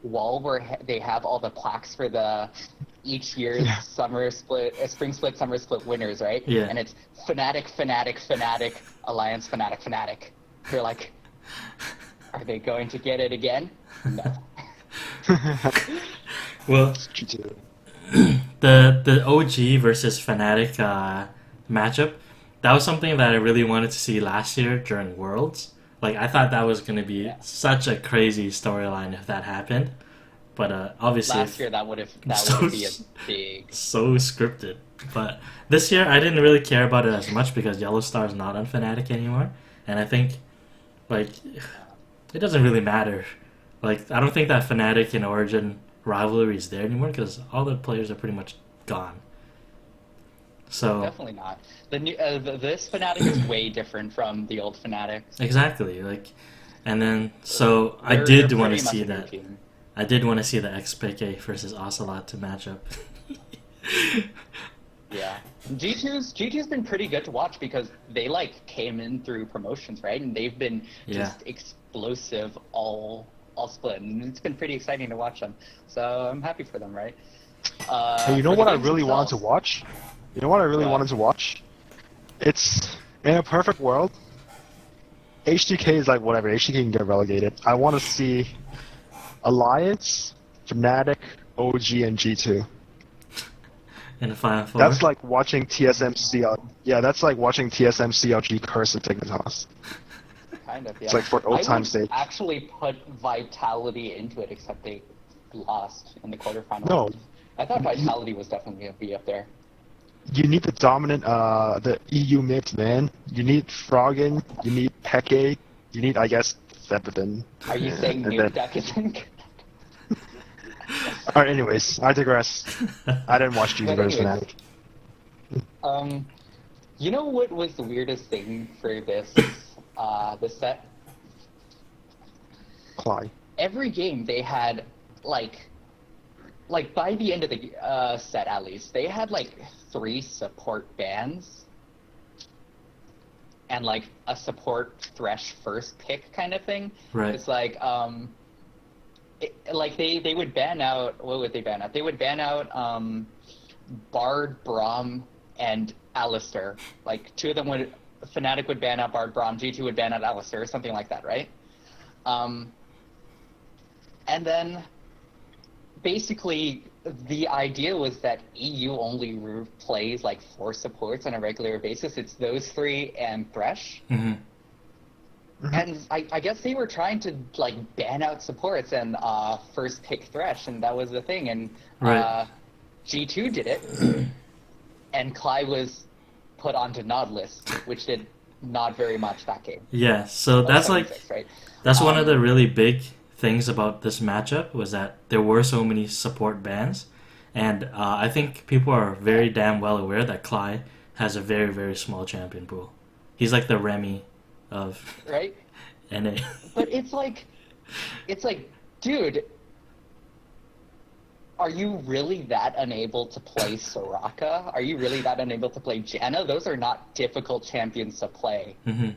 wall where they have all the plaques for the each year's Yeah. summer split, spring split, summer split winners, right? Yeah. And it's Fnatic, Fnatic, Fnatic, Alliance, Fnatic, Fnatic. You're like, are they going to get it again? No. Well, G2. the OG versus Fnatic matchup, that was something that I really wanted to see last year during Worlds. Like I thought that was going to be Yeah. such a crazy storyline if that happened, but obviously Last year that would so, be a big. so scripted. But this year I didn't really care about it as much because Yellow Star is not on Fnatic anymore, and I think like it doesn't really matter. Like I don't think that Fnatic and Origin rivalry is there anymore because all the players are pretty much gone. So Definitely not. The new this Fnatic is way different from the old Fnatic. exactly, like, and then so I They're did want to pretty much see a new that. team. I did want to see the XPK versus Ocelot to match up. Yeah. G2's been pretty good to watch because they like came in through promotions, right? And they've been Yeah. just explosive all split, and it's been pretty exciting to watch them. So I'm happy for them, right? Hey, you know For the what I games really wanted to themselves, watch? You know what I really What? wanted to watch? It's in a perfect world. HDK is like whatever. HDK can get relegated. I want to see Alliance, Fnatic, OG, and G2. In the Final Four. That's like watching TSM CL. Yeah, that's like watching TSM CLG curse the Dignitas. Kind of, yeah. It's like for old I time's would sake. actually put Vitality into it, except they lost in the quarterfinals. No, I thought Vitality was definitely going to be up there. you need the dominant, the EU mid, man. You need Froggen, you need Peke, you need, I guess, Febden. Are you saying And Nuke then- Duck isn't? Alright, anyways, I digress. I didn't watch G2 But versus anyways. Fnatic. You know what was the weirdest thing for this this set? Clyde. Every game they had like by the end of the set at least they had like 3 support bans and like a support Thresh first pick kind of thing. Right. It's like like they would ban out, what would they ban out? They would ban out Bard, Braum, and Alistair. Like 2 of them would, Fnatic would ban out Bard, Braum, G2 would ban out Alistair, or something like that, right? And then basically the idea was that EU only plays like 4 supports on a regular basis. It's those 3 and Thresh. Hmm. And I guess they were trying to like ban out supports and first pick Thresh, and that was the thing. And Right. G2 did it, and Clyde was put onto Nod list, which did not very much that game. Yeah. So that's like 76, right? that's one of the really big things about this matchup was that there were so many support bans, and I think people are very damn well aware that Clyde has a very, very small champion pool. He's like the Remy of right. NA. But it's like, dude, are you really that unable to play Soraka? Are you really that unable to play Janna? Those are not difficult champions to play. Hmm.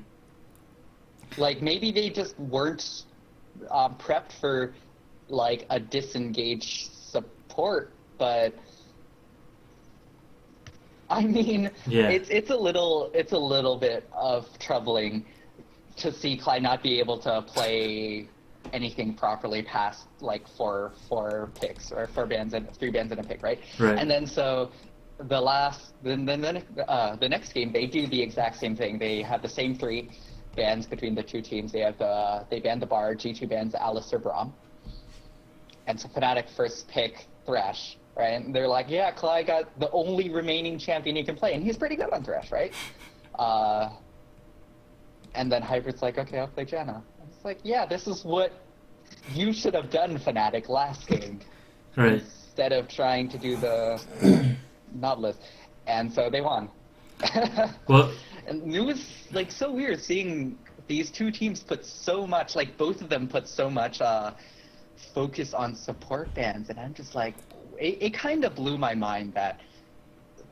Like, maybe they just weren't prepped for, like, a disengaged support, but I mean, Yeah. it's a little bit of troubling to see Clyde not be able to play anything properly past like four picks or 4 bans and 3 bans and a pick, right? Right. And then so the next game they do the exact same thing. They have the same 3 bans between the 2 teams. They ban the Bar, G2 bans Alistair Braum. And so Fnatic first pick Thresh, right? And they're like, yeah, Clyde got the only remaining champion he can play, and he's pretty good on Thresh, right? And then Hybrid's like, okay, I'll play Janna. It's like, yeah, this is what you should have done, Fnatic, last game. Right. Instead of trying to do the Nautilus. And so they won. Well, And it was like so weird seeing these 2 teams put so much, like both of them put so much focus on support bans, and I'm just like, it kind of blew my mind that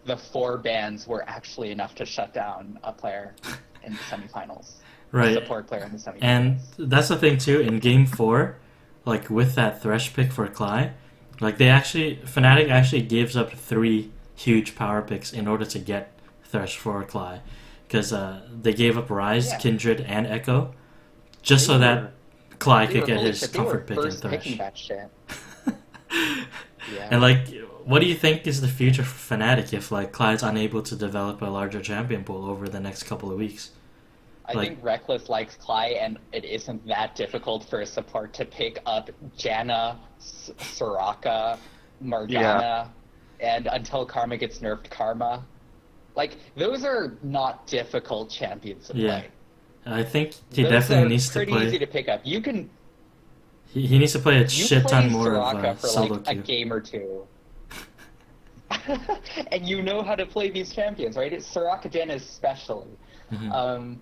the 4 bans were actually enough to shut down a player in the semifinals. right. A support player in the semifinals. And that's the thing too. In Game 4, like with that Thresh pick for Cly, like Fnatic actually gives up 3 huge power picks in order to get Thresh for Cly, because they gave up Ryze, Yeah. Kindred, and Echo, just so that Cly could get his comfort pick in first Thresh. picking that shit. Yeah. And like, what do you think is the future for Fnatic if like Clyde's unable to develop a larger champion pool over the next couple of weeks? I think Reckless likes Cly, and it isn't that difficult for a support to pick up Janna, Soraka, Morgana, and until Karma gets nerfed, Karma. Like, those are not difficult champions to play. I think he Those definitely are needs to pretty play. easy to pick up. You can He needs to play a you shit play ton more Soraka of for solo like a queue. game or 2. And you know how to play these champions, right? Soraka Janna especially. Mhm.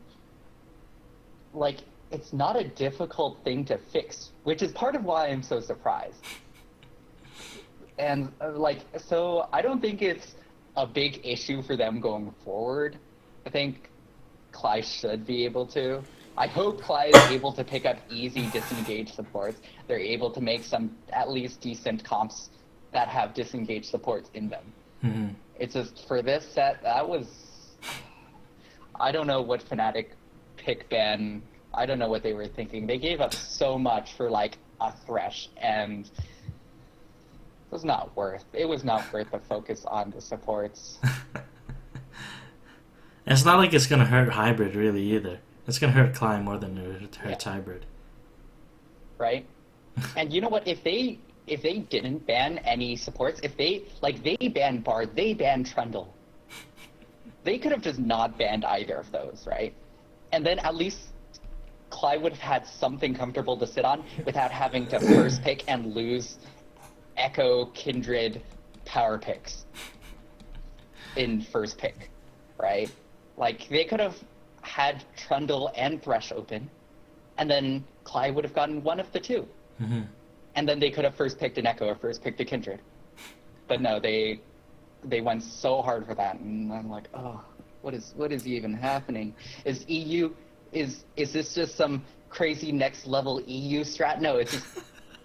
Like, it's not a difficult thing to fix, which is part of why I'm so surprised. And, so I don't think it's a big issue for them going forward. I think Cly should be able to. I hope Cly is able to pick up easy disengaged supports. They're able to make some at least decent comps that have disengaged supports in them. Mhm. It's just, for this set, that was... I don't know what Fnatic pick ban... I don't know what they were thinking. They gave up so much for, like, a Thresh, and... It was not worth the focus on the supports. It's not like it's gonna hurt Hybrid really either. It's gonna hurt Cly more than it hurts Hybrid. Right? And you know what? If they didn't ban any supports, if they banned Bard, they banned Trundle. They could have just not banned either of those, right? And then at least Cly would have had something comfortable to sit on without having to first pick and lose Echo, Kindred, power picks in first pick, right? Like, they could have had Trundle and Thresh open, and then Cly would have gotten one of the 2. Mm-hmm. And then they could have first picked an Echo or first picked a Kindred. But no, they went so hard for that, and I'm like, oh, what is even happening? Is this just some crazy next level EU strat? No, it's just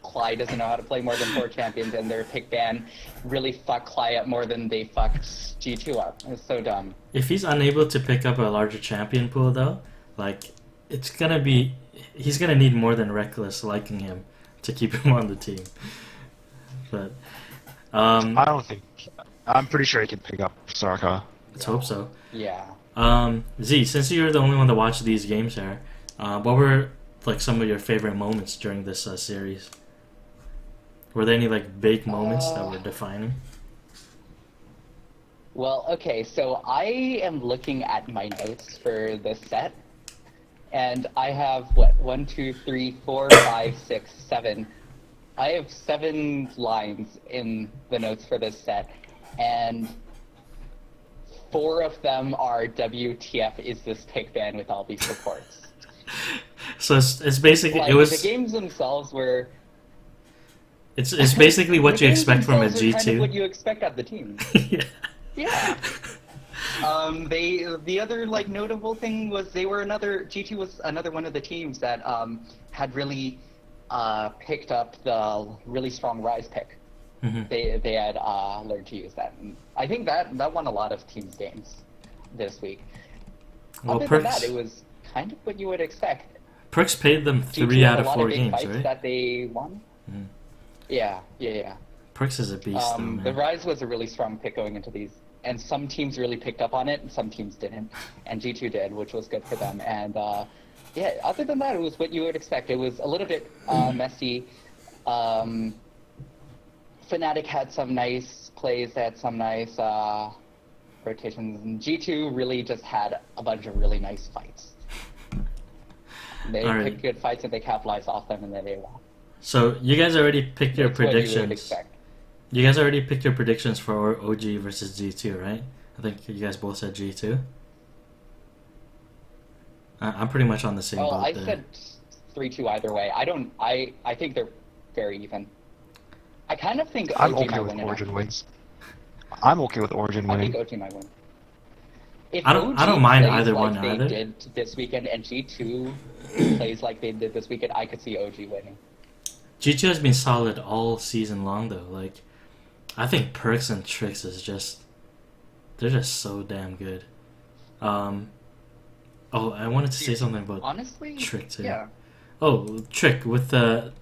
Cly doesn't know how to play more than 4 champions, and their pick ban really fucked Cly up more than they fucked G2 up. It's so dumb. If he's unable to pick up a larger champion pool though, like he's gonna need more than Reckless liking him to keep him on the team. But I don't think. I'm pretty sure he can pick up Soraka. let's hope so. Yeah. Z, since you're the only one to watch these games here, what were like some of your favorite moments during this series? Were there any like big moments that were defining? Well, okay, so I am looking at my notes for this set, and I have, 1, 2, 3, 4, 5, 6, 7. I have 7 lines in the notes for this set, and 4 of them are WTF is this pick ban with all these supports. So it's basically Like, it was the games themselves were... it's basically what the you games expect from a themselves are kind of G2. what you expect out of the team. Yeah. Yeah. The other like notable thing was G2 was another one of the teams that had really picked up the really strong Ryze pick. Mhm. They had learned to use that. And I think that won a lot of teams' games this week. Well, Other than that, it was kind of what you would expect. Perks paid them G2 3 had out a of lot 4 big games, fights right? that they won. Mhm. Yeah. Perks is a beast, though, man. The Rise was a really strong pick going into these, and some teams really picked up on it, and some teams didn't. And G2 did, which was good for them. And yeah, other than that, it was what you would expect. It was a little bit messy. Fnatic had some nice plays, they had some nice rotations, and G2 really just had a bunch of really nice fights. They All right. picked good fights and they capitalized off them, and then they won. So you guys already picked your That's what you would predictions. expect. You guys already picked your predictions for OG versus G2, right? I think you guys both said G2. I'm pretty much on the same Oh, boat I there. said 3-2 either way. I think they're very even. I kind of think I'm OG okay might with win it. Origin wins. I'm okay with Origin I think winning. OG might win. If I don't OG mind plays either like one they either. did this weekend, and G2 plays like they did this weekend, I could see OG winning. G2 has been solid all season long, though. Like, I think Perks and Tricks is they're just so damn good. Oh, I wanted to say something about Honestly, Trick too. yeah. Oh, Trick with the.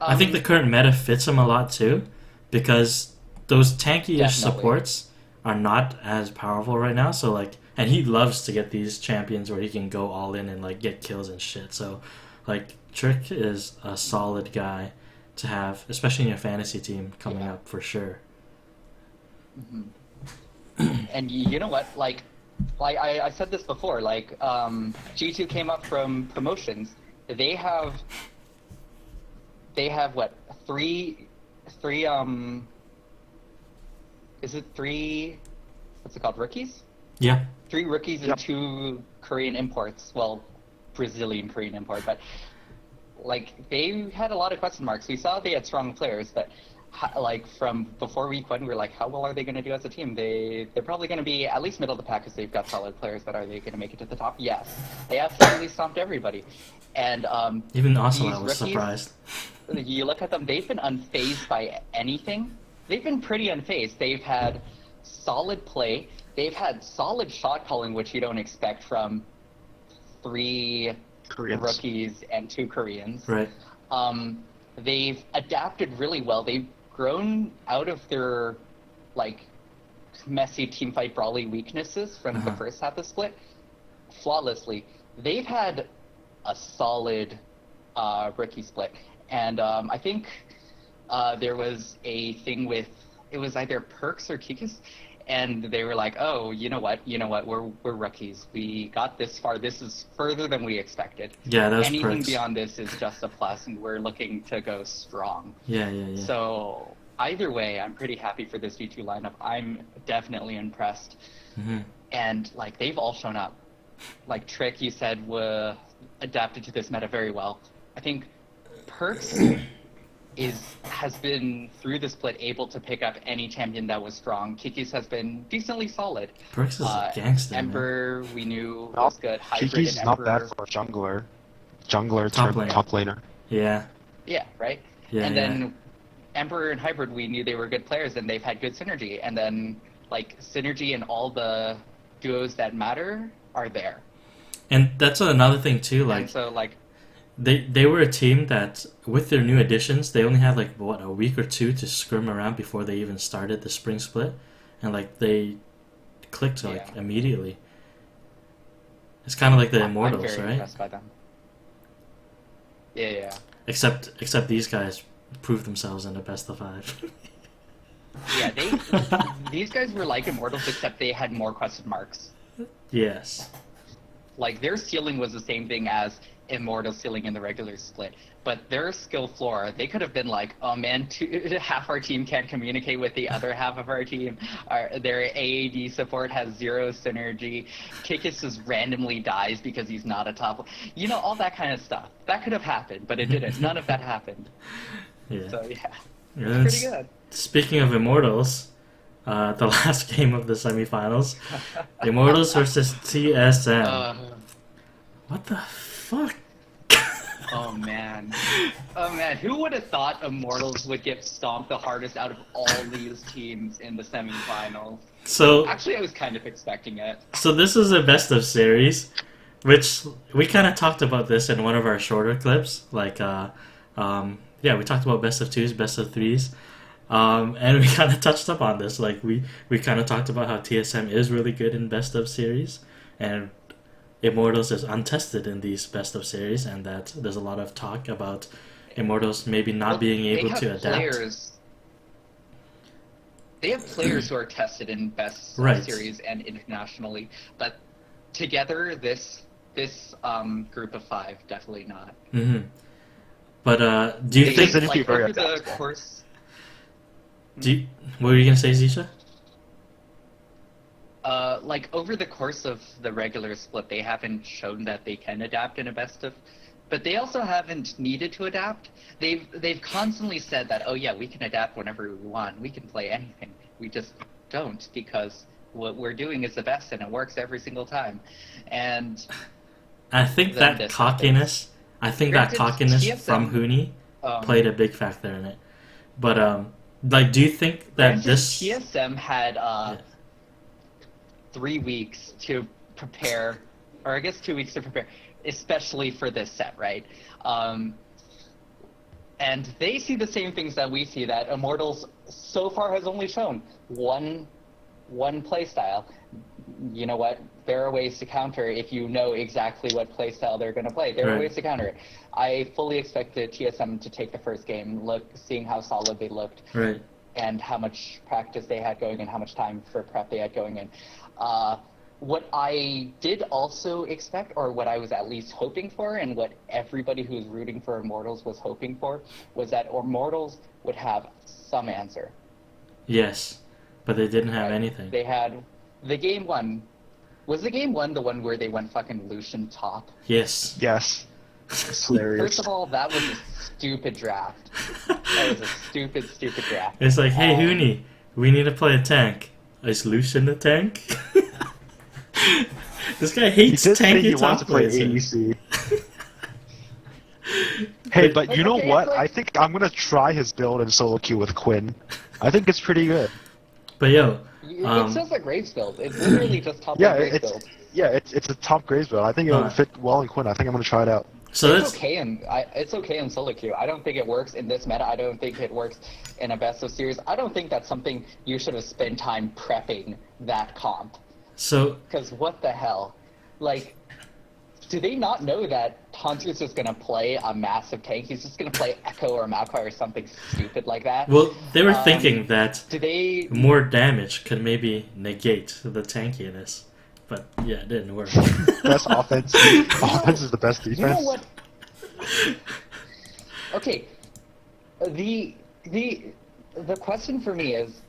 I think the current meta fits him a lot too, because those tanky-ish Definitely. supports are not as powerful right now. So like, and he loves to get these champions where he can go all in and like get kills and shit. So, like, Trick is a solid guy to have, especially in your fantasy team coming up for sure. And you know what? Like I said this before. Like G2 came up from promotions. They have what three is it three? What's it called? Rookies? Yeah. 3 rookies Yep. and 2 Korean imports. Well, Brazilian Korean import, but like they had a lot of question marks. We saw they had strong players, but like from before week 1, we were like, how well are they going to do as a team? They're probably going to be at least middle of the pack because they've got solid players. But are they going to make it to the top? Yes, they absolutely stomped everybody. And Even these Ocelot was rookies, surprised. You look at them; they've been unfazed by anything. They've been pretty unfazed. They've had solid play. They've had solid shot calling, which you don't expect from 3 Koreans. rookies and 2 Koreans. Right. They've adapted really well. They've grown out of their like messy teamfight brawly weaknesses from the first half of the split flawlessly. They've had a solid rookie split, and I think there was a thing with it was either Perks or Kikis. And they were like, "Oh, you know what? We're rookies. We got this far. This is further than we expected. Yeah, that was Anything Perks. beyond this is just a plus, and we're looking to go strong." Yeah. So either way, I'm pretty happy for this G2 lineup. I'm definitely impressed, and like they've all shown up. Like Trick, you said, were adapted to this meta very well. I think Perks has been through the split able to pick up any champion that was strong. Kiki's has been decently solid. Perks is a gangster, man. Ember we knew was good. Hybrid Kiki's and not Ember. bad for a jungler. Jungler Top turned laner. top laner. Yeah. Yeah, right? Yeah, and yeah. then Ember and Hybrid, we knew they were good players and they've had good synergy. And then, like, synergy and all the duos that matter are there. And that's another thing too. Like, and so, like, they were a team that, with their new additions, they only had like a week or 2 to scrim around before they even started the spring split, and like they clicked like immediately. It's kind of like the Immortals, I'm very right? impressed by them. Yeah. Except these guys proved themselves in the best of 5. Yeah, these guys were like Immortals, except they had more question marks. Yes. Like, their ceiling was the same thing as Immortals' ceiling in the regular split. But their skill floor, they could have been like, oh man, half our team can't communicate with the other half of our team. Their AAD support has 0 synergy. Kikis just randomly dies because he's not a top. You know, all that kind of stuff. That could have happened, but it didn't. None of that happened. Yeah. So, yeah. And Pretty good. Speaking of Immortals, the last game of the semifinals, Immortals versus TSM. What the fuck? Oh man, who would have thought Immortals would get stomped the hardest out of all these teams in the semifinals? So Actually, I was kind of expecting it. this is a best of series, which we kind of talked about this in one of our shorter clips. Like, yeah, we talked about best of twos, best of threes. And we kind of touched up on this. Like, we kind of talked about how TSM is really good in best of series, and Immortals is untested in these best of series, and that there's a lot of talk about Immortals maybe not being able to adapt. They have players who are tested in best Right. series and internationally, but together, this group of five definitely not. Mm-hmm. But do you They, think? Consider- like very over the adaptable. course? What were you gonna say, Zixia? Like over the course of the regular split, they haven't shown that they can adapt in a best of, but they also haven't needed to adapt. They've constantly said that, oh yeah, we can adapt whenever we want. We can play anything. We just don't, because what we're doing is the best and it works every single time. And I think then that this cockiness. I think that Granted, cockiness TSM, from Hooney um, played a big factor in it. But like, do you think that granted, this? TSM had Yeah. 3 weeks to prepare, or I guess 2 weeks to prepare, especially for this set, right? And they see the same things that we see, that Immortals so far has only shown one play style. You know what? There are ways to counter if you know exactly what play style they're going to play. There are Right. ways to counter it. I fully expected TSM to take the first game, seeing how solid they looked, Right. and how much practice they had going and how much time for prep they had going in. What I did also expect, or what I was at least hoping for, and what everybody who was rooting for Immortals was hoping for, was that Immortals would have some answer. Yes, but they didn't have Right? anything. They had the game one. Was the game one the one where they went fucking Lucian top? Yes. Yes. It's hilarious. First of all, that was a stupid draft. That was a stupid, stupid draft. It's like, hey, Um, Hooney, we need to play a tank. Is Lucian the tank? This guy He hates did say tanky he top wants to play lanes. ADC. Hey, but you know Okay, what? it's like- I think I'm gonna try his build in solo queue with Quinn. I think it's pretty good. But yo, It's just a Graves build. It's literally just top Yeah, Graves it's build. it's a top Graves build. I think it would fit well in Quinn. I think I'm gonna try it out. so It's that's okay it's okay in solo queue. I don't think it works in this meta. I don't think it works in a best of series. I don't think that's something you should have spent time prepping that comp. so Because what the hell? Like, do they not know that Hunter's just gonna play a massive tank? He's just gonna play Echo or Maokai or something stupid like that? well, they were Um, thinking that Do they... more damage could maybe negate the tankiness, but yeah, it didn't work. Best offense. Offense is the best defense. You know what? Okay, the question for me is,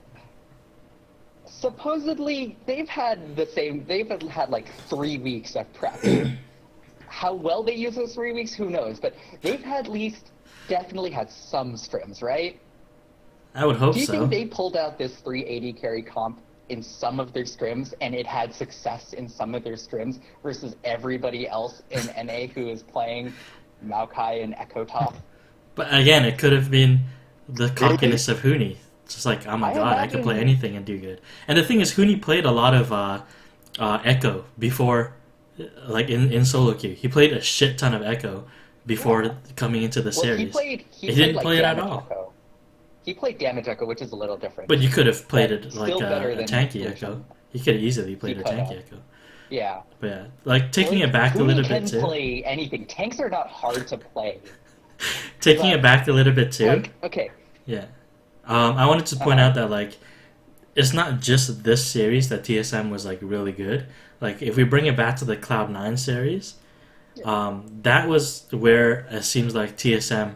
supposedly they've had like 3 weeks of prep. How well they use those 3 weeks, who knows? But they've definitely had some scrims, right? I would hope Do you so. think they pulled out this 380 carry comp in some of their scrims, and it had success in some of their scrims, versus everybody else in NA who is playing Maokai and Echo top? But again, it could have been the cockiness of Hooney. Just like, oh my I god, I could play imagine- anything and do good. And the thing is, Hooney played a lot of Echo before, like in solo queue. He played a shit ton of Echo before coming into the Well, series. he didn't like play it at Damage all. Echo. He played Damage Echo, which is a little different. But you could have played But it like still better a than tanky Lucian. Echo. He could have easily played a could tanky have. Echo. Yeah. But yeah, like taking Like, it back a Hooney little can bit too. play anything. Tanks are not hard to play. Taking but- it back a little bit too. Like, okay, Yeah. I wanted to point Uh-huh. out that, like, it's not just this series that TSM was, like, really good. Like, if we bring it back to the Cloud9 series, that was where it seems like TSM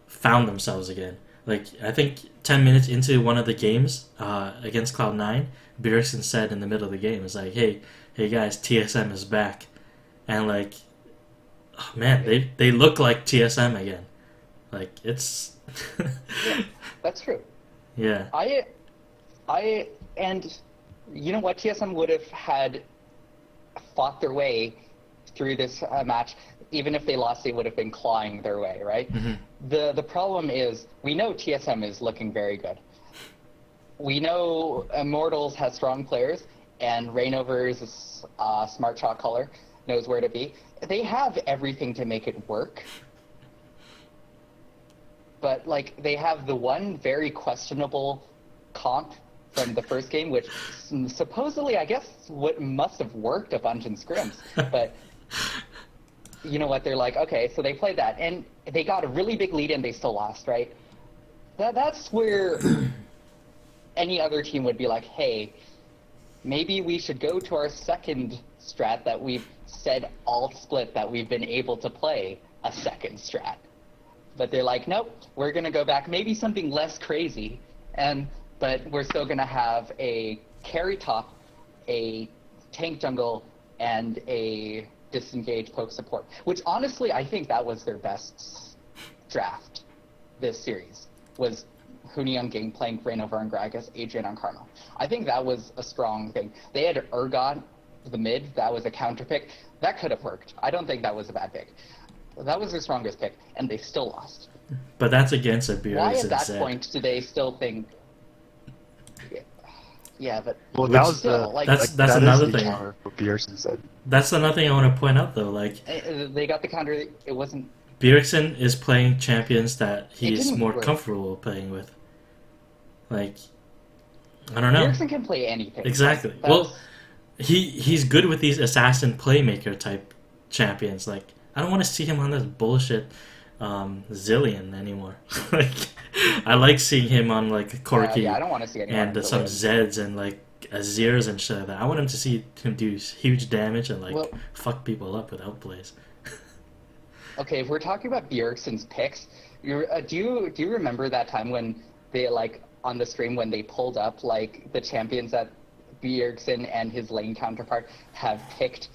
found themselves again. Like, I think 10 minutes into one of the games against Cloud9, Bjergsen said in the middle of the game, it's like, hey guys, TSM is back. And, like, oh, man, they look like TSM again. Like, it's... yeah, that's true. yeah. And you know what? TSM would have had fought their way through this match. Even if they lost, they would have been clawing their way, right? Mm-hmm. The problem is, we know TSM is looking very good. We know Immortals has strong players, and Reignover is a smart shot caller. knows where to be. They have everything to make it work. But, like, they have the one very questionable comp from the first game, which supposedly, I guess, must have worked a bunch in scrims. But you know what? They're like, okay, so they played that, and they got a really big lead, and they still lost, right? That's where any other team would be like, hey, maybe we should go to our second strat that we've said all split that we've been able to play a second strat. But they're like, nope, we're going to go back, maybe something less crazy, but we're still going to have a carry top, a tank jungle, and a disengage poke support, which honestly I think that was their best draft this series, was Huni on Gang playing Rain over on Gragas, Adrian on Karma. I think that was a strong thing. They had Urgot, the mid, that was a counter pick. That could have worked. I don't think that was a bad pick. That was their strongest pick, and they still lost. But that's against a Beerus. Why at that Zed. point do they still think... Yeah, but... Well, that was still, that's that another is the thing. counter for Bjergsen said. That's another thing I want to point out, though. Like, they got the counter, it wasn't... Bjergsen is playing champions that he's didn't more work. comfortable playing with. Like, I don't know. Bjergsen can play anything. Exactly. That's- Well, he's good with these assassin playmaker type champions. Like, I don't want to see him on this bullshit Zillion anymore. Like, I like seeing him on like Corki I don't want to see anyone and some Zeds and like Azirs and shit like that. I want him to see him do huge damage and like fuck people up with outplays. Okay, if we're talking about Bjergsen's picks, do you remember that time when they, like, on the stream when they pulled up like the champions that Bjergsen and his lane counterpart have picked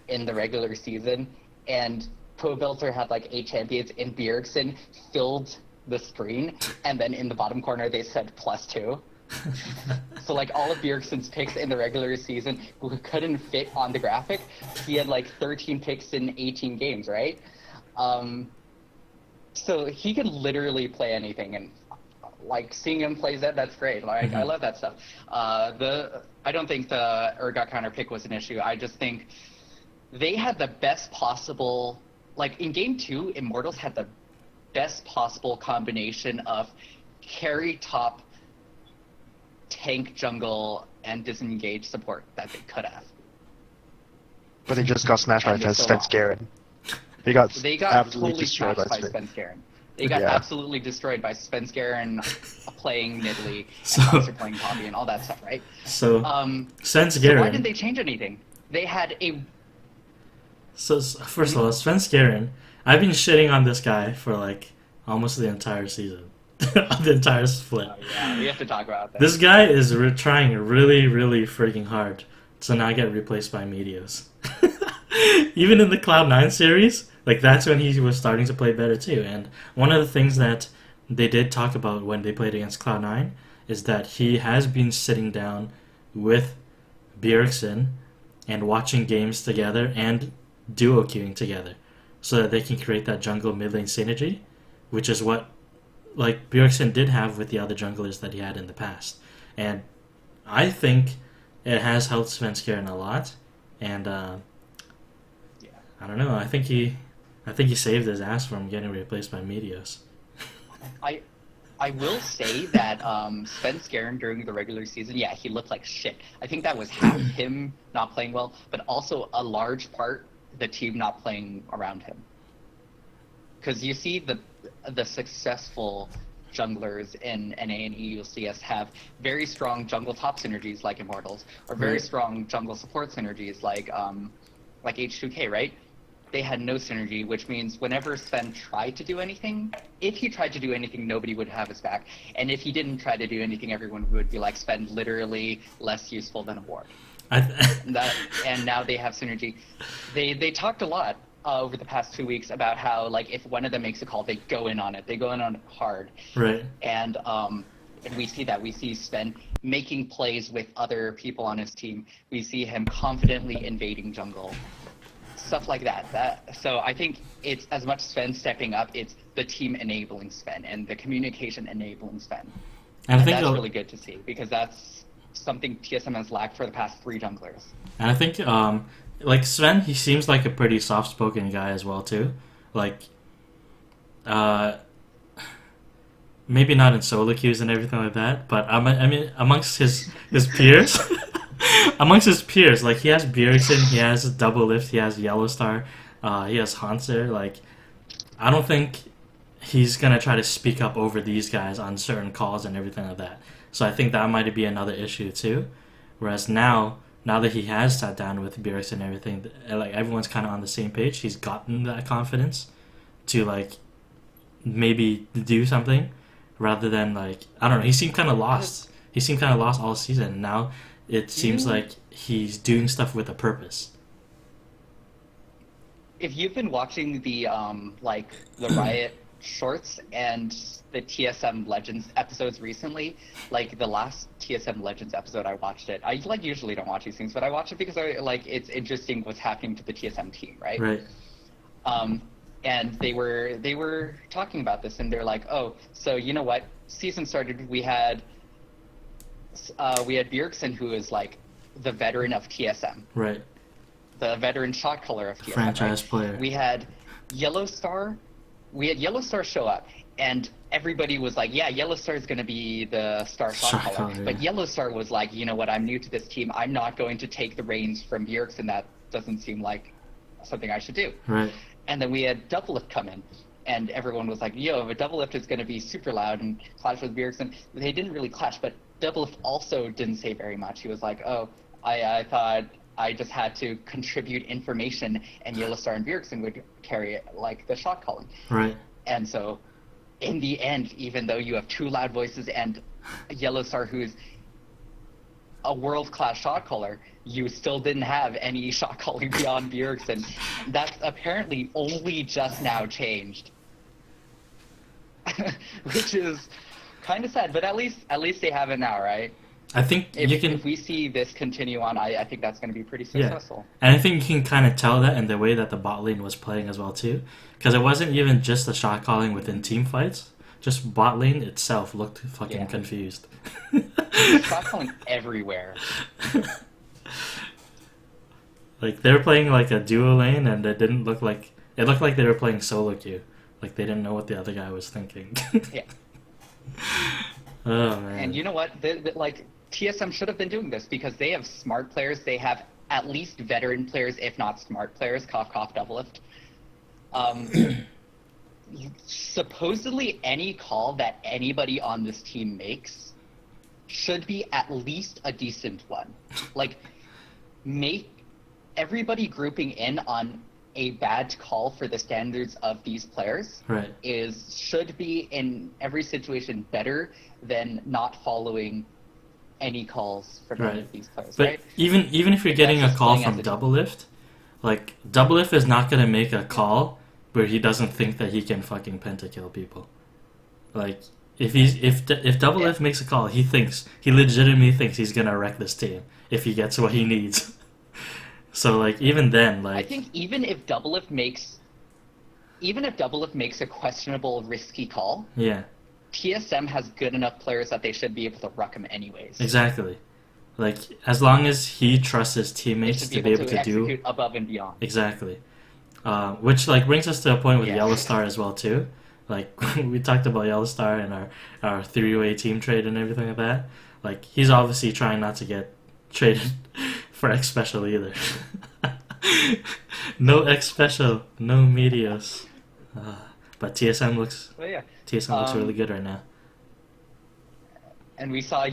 in the regular season, and ProBuilder had like 8 champions, and Bjergsen filled the screen, and then in the bottom corner they said +2. So like all of Bjergsen's picks in the regular season couldn't fit on the graphic. He had like 13 picks in 18 games, right? So he can literally play anything, and like seeing him play Zed, that's great. Like I love that stuff. I don't think the Urgot counter pick was an issue. I just think they had the best possible, like in game 2, Immortals had the best possible combination of carry top, tank jungle, and disengage support that they could have. But they just got smashed by And they still Spence lost. Garen. They got absolutely totally destroyed smashed by Spence. Spence Garen. They got Yeah. absolutely destroyed by Spence Garen playing Nidalee So- and Foster playing Poppy and all that stuff, right? So, Sven's So why Garen. didn't they change anything? They had a... So first of all, Sven's Garen. I've been shitting on this guy for like almost the entire season, the entire split. Yeah, we have to talk about that. This guy is trying really, really freaking hard to not get replaced by Meteos. Even in the Cloud9 series, like that's when he was starting to play better too. And one of the things that they did talk about when they played against Cloud9 is that he has been sitting down with Bjergsen and watching games together and duo queuing together so that they can create that jungle mid lane synergy, which is what like Bjergsen did have with the other junglers that he had in the past. And I think it has helped Svenskeren a lot. And I don't know, I think he saved his ass from getting replaced by Meteos. I will say that Spence Garen during the regular season, yeah, he looked like shit. I think that was half him not playing well, but also a large part the team not playing around him. Because you see the successful junglers in NA and EULCS have very strong jungle top synergies like Immortals, or very strong jungle support synergies like H2K, right? They had no synergy, which means whenever Sven tried to do anything, if he tried to do anything, nobody would have his back. And if he didn't try to do anything, everyone would be like, Sven literally less useful than a ward. And now they have synergy. They talked a lot over the past 2 weeks about how, like, if one of them makes a call, they go in on it. They go in on it hard. Right. And we see that. We see Sven making plays with other people on his team. We see him confidently invading jungle. Stuff like that. So I think it's as much Sven stepping up, it's the team enabling Sven and the communication enabling Sven. And I think that's really good to see, because that's something TSM has lacked for the past 3 junglers. And I think like Sven, he seems like a pretty soft-spoken guy as well too. Like, uh, maybe not in solo queues and everything like that, but I mean amongst his peers, amongst his peers, like he has Bjergsen, he has Double Lift, he has Yellow Star, he has Hanser. Like, I don't think he's gonna try to speak up over these guys on certain calls and everything like that. So I think that might be another issue too. Whereas now that he has sat down with Bjergsen and everything, like everyone's kind of on the same page. He's gotten that confidence to like maybe do something rather than like I don't know. He seemed kind of lost. He seemed kind of lost all season. Now it seems like he's doing stuff with a purpose. If you've been watching the like the Riot shorts and the TSM Legends episodes recently, like the last TSM Legends episode I watched it. I like usually don't watch these things, but I watch it because I like it's interesting what's happening to the TSM team, right? Right. And they were talking about this, and they're like, oh, so you know what? Season started, we had Bjergsen, who is like the veteran of TSM, Right. the veteran shot caller of TSM, Franchise right? player. We had Yellow Star show up, and everybody was like, yeah, Yellow Star is going to be the star shot caller. Yeah. But Yellow Star was like, you know what? I'm new to this team. I'm not going to take the reins from Bjergsen. That doesn't seem like something I should do. Right. And then we had Double Lift come in, and everyone was like, yo, but Double Lift is going to be super loud and clash with Bjergsen. They didn't really clash, but Double Lift also didn't say very much. He was like, oh, I thought I just had to contribute information, and Yellow Star and Bjergsen would carry it, like the shot calling. Right. And so, in the end, even though you have two loud voices and Yellow Star, who's a world-class shot caller, you still didn't have any shot calling beyond Bjergsen. That's apparently only just now changed, which is kind of sad. But at least they have it now, right? I think If we see this continue on, I think that's going to be pretty successful. And I think you can kind of tell that in the way that the bot lane was playing as well too, because it wasn't even just the shot calling within team fights. Just bot lane itself looked fucking confused. Shot calling everywhere. Like they were playing like a duo lane, and it looked like they were playing solo queue. Like they didn't know what the other guy was thinking. Yeah. Oh man. And you know what? Like TSM should have been doing this because they have smart players. They have at least veteran players, if not smart players. Cough, cough, Double Lift. Supposedly, any call that anybody on this team makes should be at least a decent one. Like, make everybody grouping in on a bad call for the standards of these players Right. should be in every situation better than not following any calls from any of these players, But right? even if you're getting a just call playing from as a Double Lift, like Double Lift is not gonna make a call where he doesn't think that he can fucking pentakill people. Like if Double Lift makes a call, he legitimately thinks he's gonna wreck this team if he gets what he needs. So like even then, like I think even if Double Lift makes a questionable, risky call, yeah, TSM has good enough players that they should be able to ruck him anyways. exactly. Like as long as he trusts his They teammates should to be able to do execute above and beyond. exactly. Which like brings us to a point with Yeah. Yellow Star as well too. Like we talked about Yellow Star and our three-way team trade and everything like that. Like he's obviously trying not to get traded for X Special either. No X Special, no Medios. But TSM looks But yeah. really good right now. And we saw,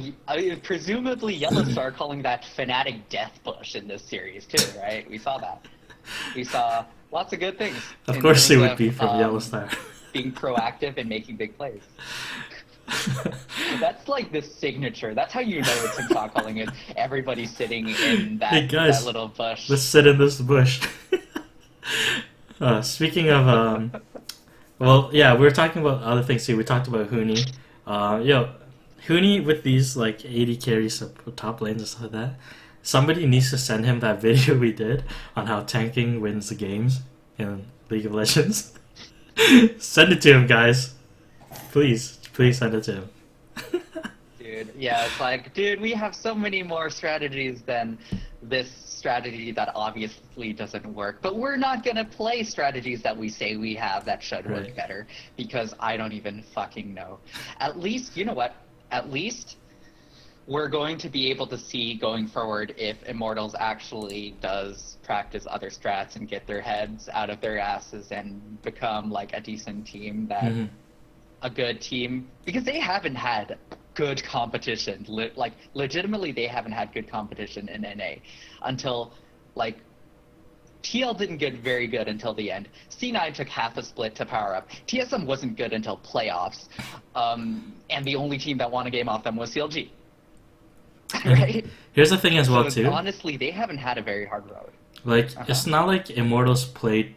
presumably, Yellow Star calling that Fnatic death push in this series, too, right? We saw that. We saw lots of good things. Of in course it terms would of, be from Yellow Star. Being proactive and making big plays. That's like the signature. That's how you know it's in shot calling is everybody sitting in that, Hey guys, that little bush. let's sit in this bush. Speaking of, well, yeah, we were talking about other things too. We talked about Huni. Huni with these like 80 carries top lanes and stuff like that. Somebody needs to send him that video we did on how tanking wins the games in League of Legends. Send it to him, guys. Please send it to him. Dude, yeah, it's like, dude, we have so many more strategies than this strategy that obviously doesn't work, but we're not gonna play strategies that we say we have that should work Right. better, because I don't even fucking know. At least, you know what? At least we're going to be able to see going forward if Immortals actually does practice other strats and get their heads out of their asses and become like a decent team that Mhm. a good team, because they haven't had good competition. Legitimately, they haven't had good competition in NA until like TL didn't get very good until the end. C9 took half a split to power up. TSM wasn't good until playoffs, and the only team that won a game off them was CLG. Right? Here's the thing as well So too. honestly, they haven't had a very hard road. Like Uh-huh. it's not like Immortals played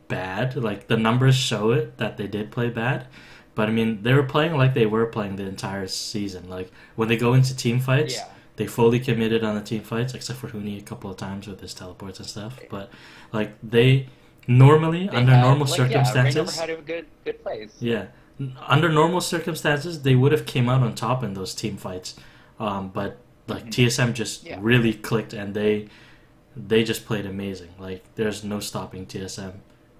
bad. Like the numbers show it that they did play bad. But I mean, they were playing like they were playing the entire season. Like when they go into team fights, Yeah. they fully committed on the team fights, except for Huni a couple of times with his teleports and stuff. But like they normally They under had, normal like, yeah, circumstances, Rainover had a good plays. yeah, under normal circumstances, they would have came out on top in those team fights. But like TSM just Yeah. really clicked, and they just played amazing. Like there's no stopping TSM.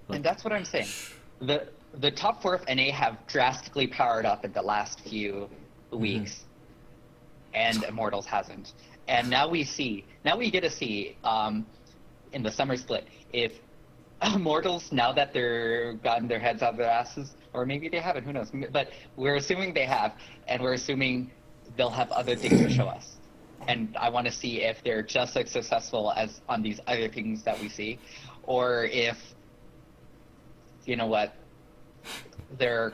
And that's what I'm saying. The top four of NA have drastically powered up in the last few weeks, and Immortals hasn't. And now we get to see in the summer split if Immortals, now that they're gotten their heads out of their asses, or maybe they haven't, who knows? But we're assuming they have, and we're assuming they'll have other things to show us. And I want to see if they're just as successful as on these other things that we see, or if, you know what, they're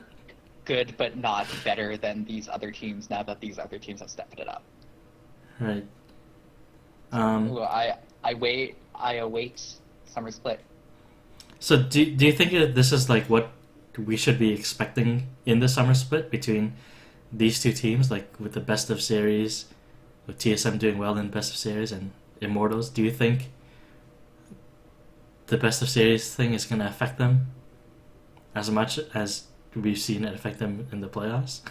good but not better than these other teams now that these other teams have stepped it up. Right. Ooh, I await summer split. So do you think that this is like what we should be expecting in the summer split between these two teams, like with the best of series, with TSM doing well in best of series and Immortals? Do you think the best of series thing is going to affect them as much as we've seen it affect them in the playoffs?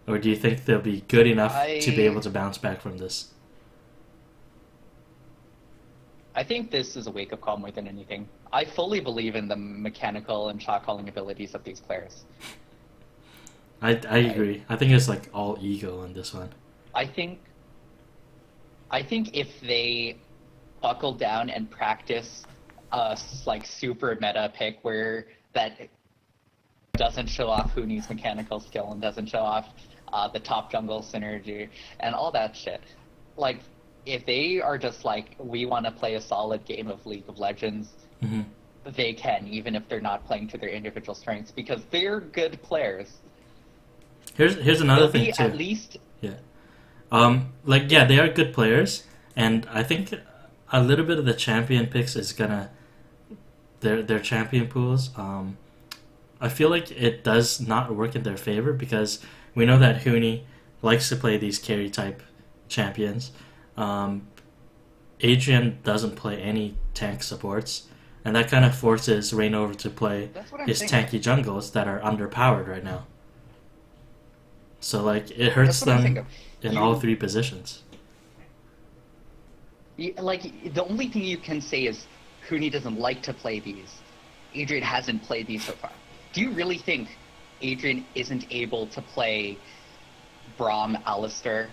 Or do you think they'll be good enough to be able to bounce back from this? I think this is a wake-up call more than anything. I fully believe in the mechanical and shot-calling abilities of these players. I agree. I think it's like all ego on this one. I think if they buckle down and practice a like super meta pick where that doesn't show off Huni's mechanical skill and doesn't show off the top jungle synergy and all that shit, like if they are just like, we want to play a solid game of League of Legends, they can, even if they're not playing to their individual strengths, because they're good players. Here's another They'll thing be too. at least Yeah. Like, yeah, they are good players, and I think a little bit of the champion picks is gonna their champion pools. I feel like it does not work in their favor because we know that Huni likes to play these carry type champions. Adrian doesn't play any tank supports, and that kind of forces Rainover to play That's what I'm his saying. tanky jungles that are underpowered right now. So like it hurts That's what I'm them thinking. in You- all three positions. Like, the only thing you can say is Huni doesn't like to play these. Adrian hasn't played these so far. Do you really think Adrian isn't able to play Braum, Alistair?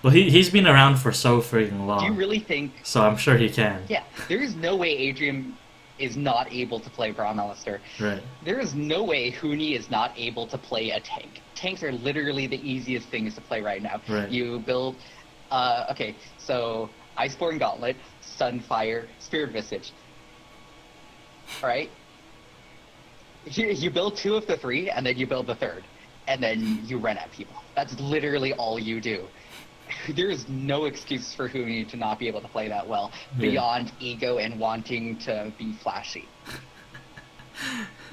Well, he's been around for so freaking long. Do you really think... So I'm sure he can. Yeah, there is no way Adrian is not able to play Braum, Alistair. Right. There is no way Huni is not able to play a tank. Tanks are literally the easiest things to play right now. Right. You build... okay, so Iceborne Gauntlet, Sunfire, Spirit Visage. Alright? You build two of the three, and then you build the third. And then you run at people. That's literally all you do. There is no excuse for Huni to not be able to play that well, beyond ego and wanting to be flashy.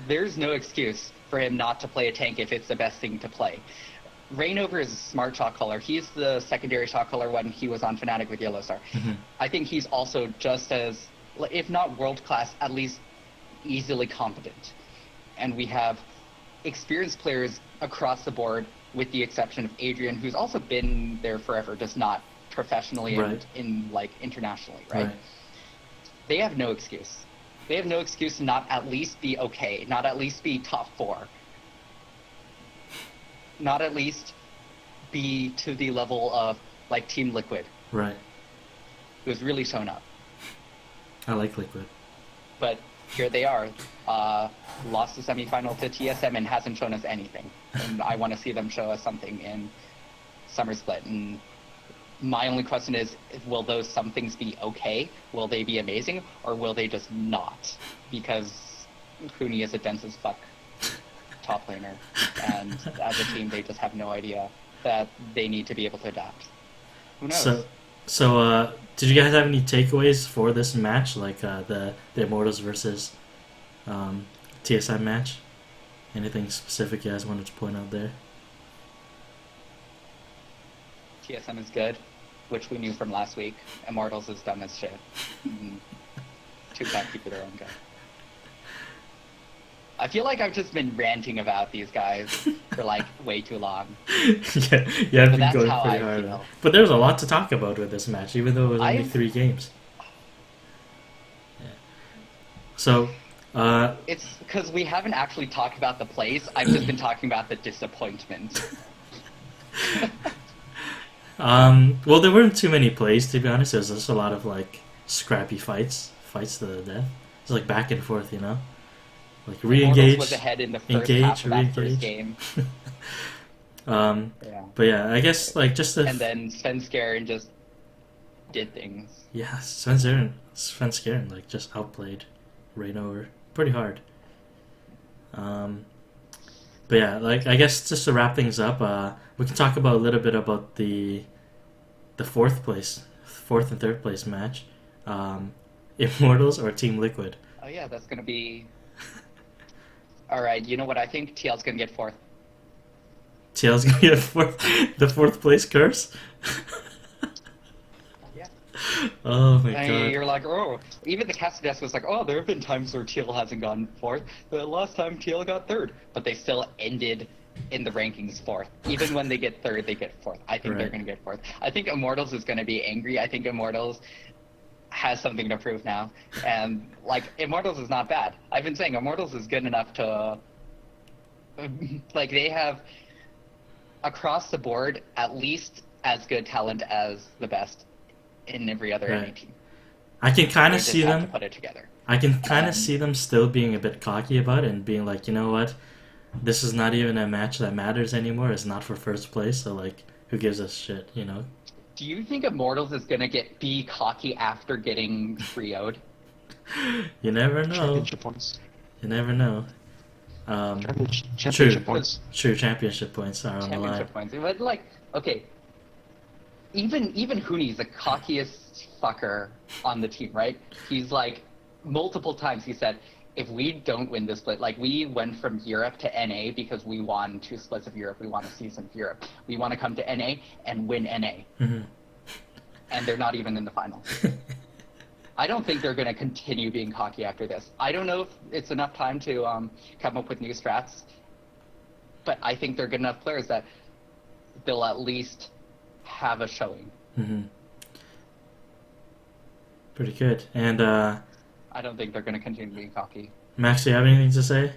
There's no excuse for him not to play a tank if it's the best thing to play. Rainover is a smart shot caller. He's the secondary shot caller when he was on Fnatic with Yellowstar. I think he's also just as, if not world-class, at least easily competent. And we have experienced players across the board, with the exception of Adrian, who's also been there forever, just not professionally Right. and in like internationally, right? Right. They have no excuse. They have no excuse to not at least be okay, not at least be top 4, not at least be to the level of like Team Liquid, Right. who's really shown up. I like Liquid. But here they are, lost the semifinal to TSM and hasn't shown us anything. And I want to see them show us something in Summer Split. And my only question is, will those some things be okay? Will they be amazing? Or will they just not? Because Huni is a dense as fuck top laner. And as a team, they just have no idea that they need to be able to adapt. Who knows? So, did you guys have any takeaways for this match, like the Immortals versus TSM match? Anything specific you guys wanted to point out there? TSM is good, which we knew from last week. Immortals is dumb as shit. Too cocky for their own guy. I feel like I've just been ranting about these guys for like way too long. Yeah, you have been that's going how pretty I hard. feel. But there's a lot to talk about with this match, even though it was only I've- 3 games. Yeah. So, It's because we haven't actually talked about the plays. I've just been talking about the disappointment. well, there weren't too many plays, to be honest. There was just a lot of like scrappy fights to the death. It's like back and forth, you know, like Immortals re-engage, was ahead in the first engage, half of that first re-engage. game. Yeah. But yeah, I guess like just the And then Svenskeren just did things. yeah, Svenskeren like just outplayed Rainover pretty hard. But yeah, like I guess just to wrap things up, we can talk about a little bit about the fourth and third place match, Immortals or Team Liquid. Oh yeah, that's gonna be. All right, you know what? I think TL's gonna get 4th. TL's gonna get the fourth place curse. Yeah. Oh my And god. you're like, oh, even the cast desk was like, oh, there have been times where TL hasn't gone 4th. The last time TL got 3rd, but they still ended in the rankings 4th. Even when they get 3rd, they get 4th. I think they're Right. gonna get 4th. I think Immortals is gonna be angry. I think Immortals has something to prove now, and like Immortals is not bad. I've been saying Immortals is good enough to, like they have across the board at least as good talent as the best in every other Right. NA team. I can kind They of just see have them. to put it together. I can kind Um, of see them still being a bit cocky about it and being like, you know what, this is not even a match that matters anymore. It's not for first place, so like, who gives a shit, you know? Do you think Immortals is gonna be cocky after getting 3-0'd? You never know. Championship points. You never know. Championship points. True, championship points are on the line. Championship points. But like, okay, even Huni's the cockiest fucker on the team, right? He's like, multiple times he said, if we don't win this split, like we went from Europe to NA because we won 2 splits of Europe, we won a season of Europe. We want to come to NA and win NA. Mhm. And they're not even in the finals. I don't think they're going to continue being cocky after this. I don't know if it's enough time to come up with new strats, but I think they're good enough players that they'll at least have a showing. Mhm. Pretty good. And I don't think they're going to continue being cocky. Max, do you have anything to say?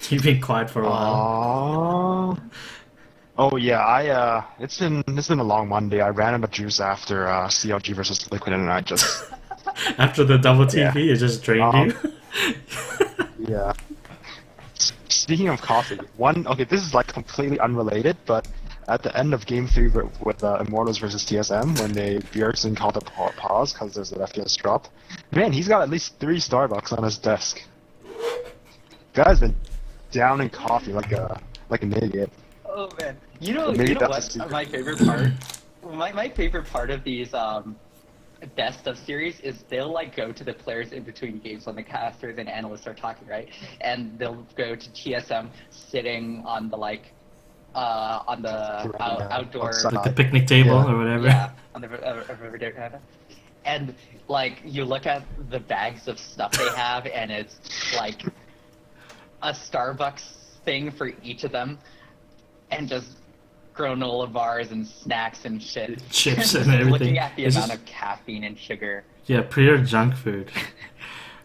You've been quiet for a while. Oh yeah, it's been a long Monday. I ran out of juice after CLG versus Liquid, and I just After the double Yeah. TP, it just drained you. yeah. Speaking of coffee, this is like completely unrelated, but at the end of Game 3 with Immortals versus TSM, when Bjergsen called a pause because there's an FPS drop, man, he's got at least 3 Starbucks on his desk. Guy's been down in coffee like an idiot. Oh man, you know Maybe that's a what? secret. My favorite part, my favorite part of these best of series is they'll like go to the players in between games when the casters and analysts are talking, right? And they'll go to TSM sitting on the on the outdoor outside. Like the picnic table Yeah. or whatever. yeah, on the and like you look at the bags of stuff they have, and it's like a Starbucks thing for each of them, and just granola bars and snacks and shit. Chips Just and everything. Looking at the It's amount just- of caffeine and sugar. Yeah, pure junk food.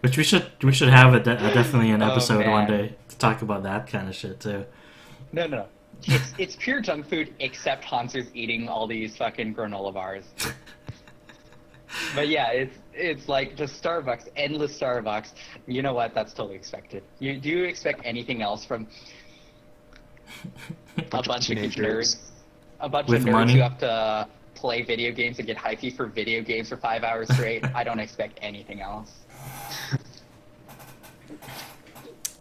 Which we should have definitely an Oh, episode one man. day to talk about that kind of shit too. No. It's pure junk food, except Hanser's eating all these fucking granola bars. But yeah, it's like just Starbucks, endless Starbucks. You know what? That's totally expected. Do you expect anything else from a bunch of teenagers. nerds? A bunch With of nerds money? who have to play video games and get hypey for video games for 5 hours straight. I don't expect anything else.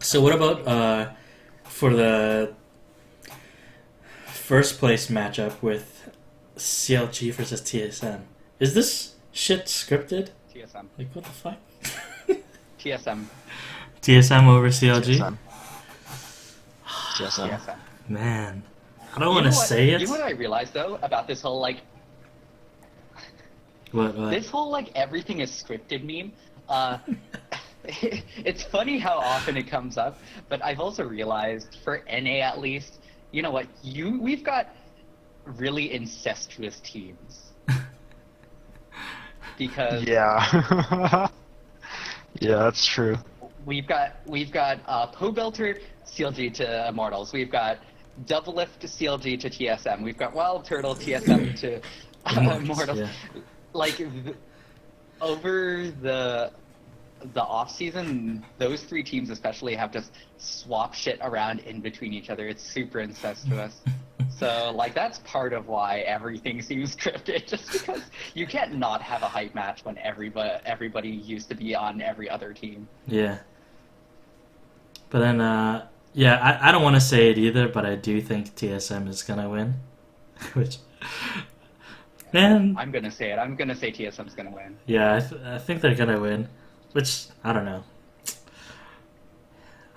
So what about for the first place matchup with CLG versus TSM? Is this shit scripted? TSM. Like what the fuck? TSM. TSM over CLG? TSM. TSM. TSM. Man, I don't You want know to what- say it. You know what I realized though about this whole like What? this whole like everything is scripted meme? It's funny how often it comes up, but I've also realized for NA at least, you know what? We've got really incestuous teams because Yeah. Yeah, that's true. we've got Po Belter CLG to Immortals. We've got Double Lift CLG to TSM. We've got Wild Turtle TSM to Immortals. Yeah. Like over the off season, those three teams especially have just swapped shit around in between each other. It's super incestuous. So like that's part of why everything seems scripted, just because you can't not have a hype match when everybody used to be on every other team. Yeah. But then, yeah, I don't want to say it either, but I do think TSM is gonna win. Which, man, I'm gonna say it. I'm gonna say TSM's gonna win. yeah, I think they're gonna win. Which, I don't know.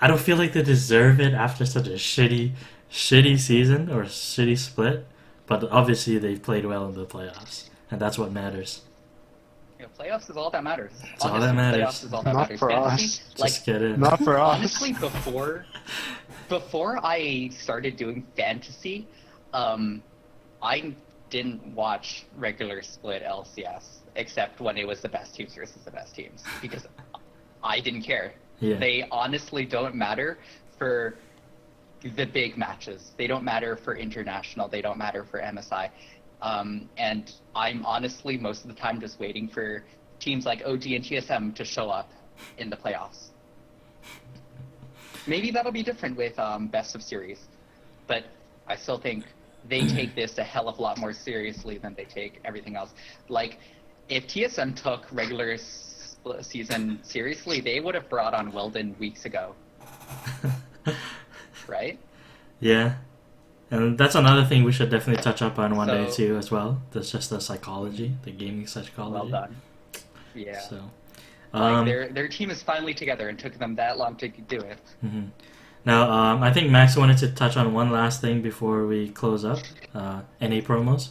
I don't feel like they deserve it after such a shitty season or shitty split. But obviously they played well in the playoffs, and that's what matters. You know, playoffs is all that matters. It's all that matters. Playoffs is all that Not matters. for Fantasy, us. like, Just get in. Not for us. honestly, before I started doing fantasy, I didn't watch regular split LCS except when it was the best teams versus the best teams because I didn't care. Yeah. They honestly don't matter for the big matches. They don't matter for international. They don't matter for MSI. And I'm honestly most of the time just waiting for teams like OG and TSM to show up in the playoffs. Maybe that'll be different with best of series, but I still think they take this a hell of a lot more seriously than they take everything else. Like, if TSM took regular season seriously, they would have brought on Weldon weeks ago, right? Yeah. And that's another thing we should definitely touch up on one day So- too as well. That's just the psychology, the gaming psychology. Well done. Yeah. So, Like their team is finally together and took them that long to do it. mhm. Now, I think Max wanted to touch on one last thing before we close up. NA promos.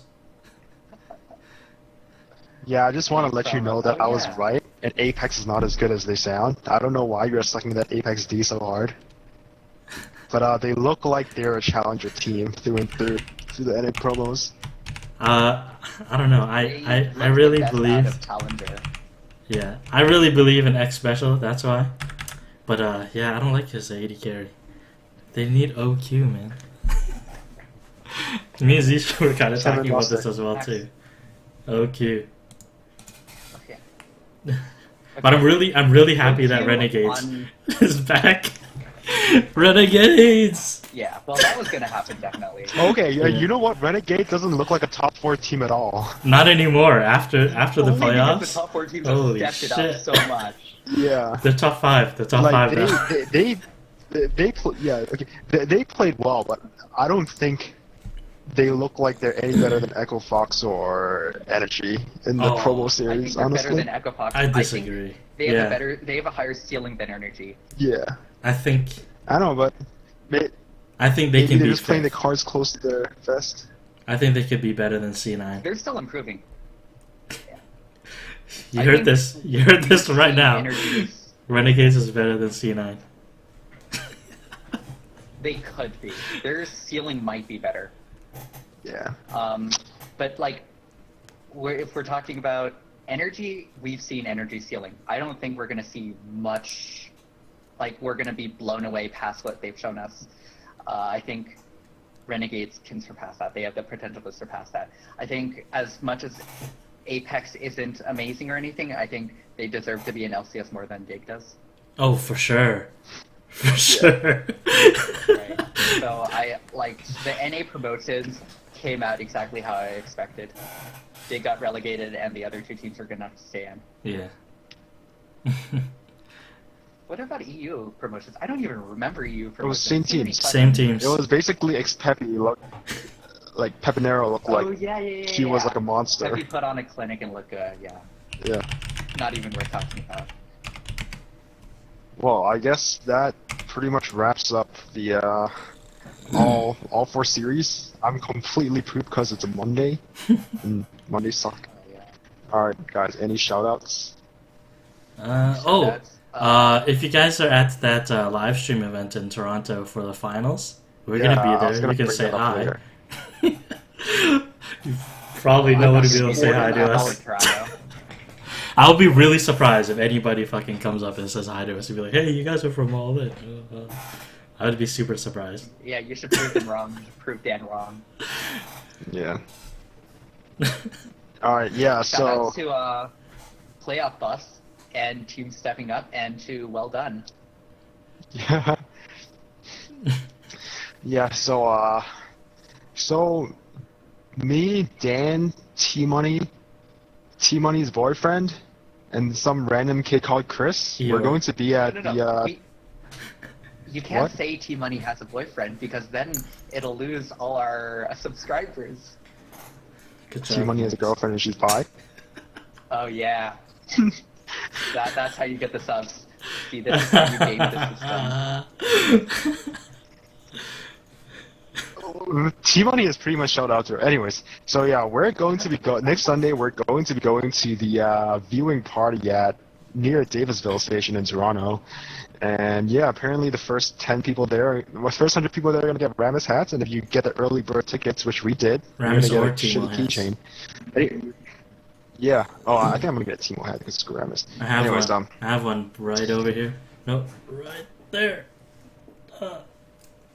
Yeah, I just want to let you know that Oh, I was yeah. right, and Apex is not as good as they sound. I don't know why you're sucking that Apex D so hard. But they look like they're a challenger team through and through the NA promos. I don't know. They I look the really best out believe. of Challenger. Yeah, I really believe in X Special. That's why. But yeah, I don't like his AD carry. They need OQ, man. Me and Zixia were kind of Seven talking about roster. this as well too. OQ. Okay. But I'm really happy that OQ Renegades on- is back. Renegades. Yeah, well, that was gonna happen definitely. Okay, yeah, Yeah. you know what? Renegade doesn't look like a top 4 team at all. Not anymore. After the Only because playoffs. the top four teams Holy have stepped shit. it up so much. Yeah. The top five. The top Like five now. they played well, but I don't think they look like they're any better than Echo Fox or Energy in the Oh, promo I think series. they're Honestly, better than Echo Fox. I think disagree. they have Yeah. they have a higher ceiling than Energy. yeah, I think I don't know, but they maybe can they're be. just playing the cards close to their vest. I think they could be better than C9. They're still improving. You I heard think this. You heard this right now. Energy is- Renegades is better than C9. They could be. Their ceiling might be better. Yeah. But like, if we're talking about energy, we've seen energy ceiling. I don't think we're gonna see much. Like, we're gonna be blown away past what they've shown us. I think Renegades can surpass that. They have the potential to surpass that. I think as much as Apex isn't amazing or anything, I think they deserve to be in LCS more than Dig does. Oh, for sure. For sure. Right. So I like the NA promotions came out exactly how I expected. They got relegated, and the other two teams are gonna stay in. Yeah. What about EU promotions? I don't even remember EU promotions. It was same Too many teams. Same fucking- teams. It was basically Pepe look like Pepinero looked like Oh yeah. he was like a monster. Pepe put on a clinic and look good. Yeah. Yeah. Not even worth talking about. Well, I guess that pretty much wraps up the all four series. I'm completely pooped because it's a Monday, and Mondays suck. Oh, yeah. All right, guys, any shoutouts? If you guys are at that live stream event in Toronto for the finals, we're Yeah, gonna I be was there. gonna You can bring say that up hi. later. You probably know I'm what to not be able to say hi to supporting us. Toronto. I'll be really surprised if anybody fucking comes up and says hi to us and be like, "Hey, you guys are from All.In." I would be super surprised. Yeah, you should prove them wrong. You should prove Dan wrong. Yeah. All right. Yeah. Shout So out to Playoff Bus and Team Stepping Up and to Well Done. yeah. Yeah. So me, Dan, T-Money's boyfriend, and some random kid called Chris. Yo. We're going to be at No. You can't What? say T Money has a boyfriend because then it'll lose all our subscribers. Good job. T-Money has a girlfriend and she's bi. Oh yeah. That's how you get the subs. See, this is how you game the system. T-Money is pretty much shout out to her. Anyways, so yeah, we're going to be next Sunday. We're going to be going to the viewing party at near Davisville Station in Toronto, and yeah, apparently the first 10 people there, the first 100 people there are gonna get Ramus hats, and if you get the early bird tickets, which we did, Ramus you're or gonna get a Timo shitty hats. keychain. Yeah. Oh, I think I'm gonna get a Timo hat because screw Ramus. I have Anyways, one. I have one right over here. Nope, right there.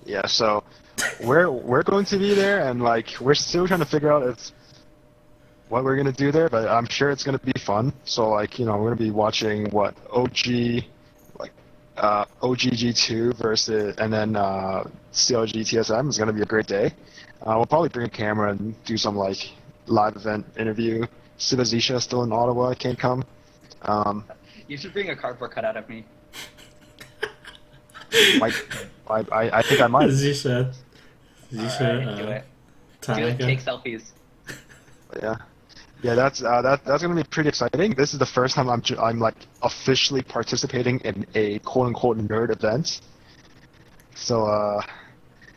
Yeah, so we're going to be there, and like we're still trying to figure out what we're gonna do there, but I'm sure it's gonna be fun. So like we're gonna be watching what OGG2 versus and then CLG TSM is gonna be a great day. We'll probably bring a camera and do some like live event interview. Zixia is still in Ottawa, can't come. You should bring a cardboard cutout of me. I think I might. Zixia. Alright, do it. Tanaka. Take selfies. Yeah, that's gonna be pretty exciting. This is the first time I'm like officially participating in a quote unquote nerd event. So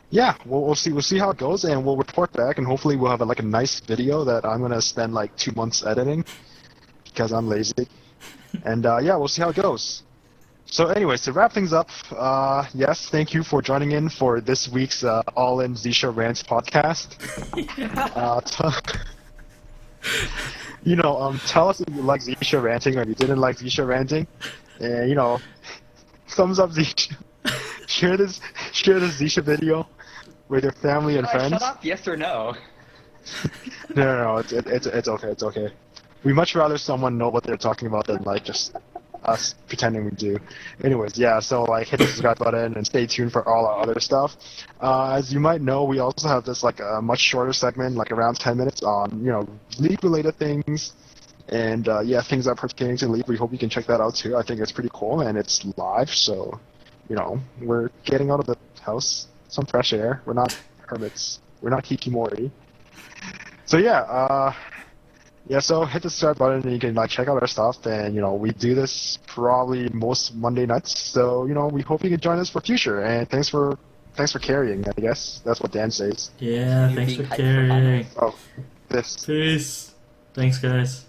yeah, we'll see how it goes, and we'll report back, and hopefully we'll have like a nice video that I'm gonna spend like 2 months editing because I'm lazy. And yeah, we'll see how it goes. So anyways, to wrap things up, yes, thank you for joining in for this week's All-In Zixia Rants podcast. Tell us if you like Zixia ranting or if you didn't like Zixia ranting, and thumbs up Zixia. share this Zixia video with your family and Should I friends. shut up? Yes or no? No, it's okay, it's okay. We much rather someone know what they're talking about than like just us pretending we do. Anyways, yeah, so like hit the subscribe button and stay tuned for all our other stuff. As you might know, we also have this like a much shorter segment, like around 10 minutes on league related things and yeah, things that pertain to league. We hope you can check that out too. I think it's pretty cool and it's live, so we're getting out of the house, some fresh air. We're not hermits. We're not hikikomori. So yeah, so hit the subscribe button and you can like check out our stuff, and we do this probably most Monday nights, so we hope you can join us for future, and thanks for carrying, I guess that's what Dan says. Yeah, You thanks being for hyped for carrying. finals. This Peace. Thanks, guys.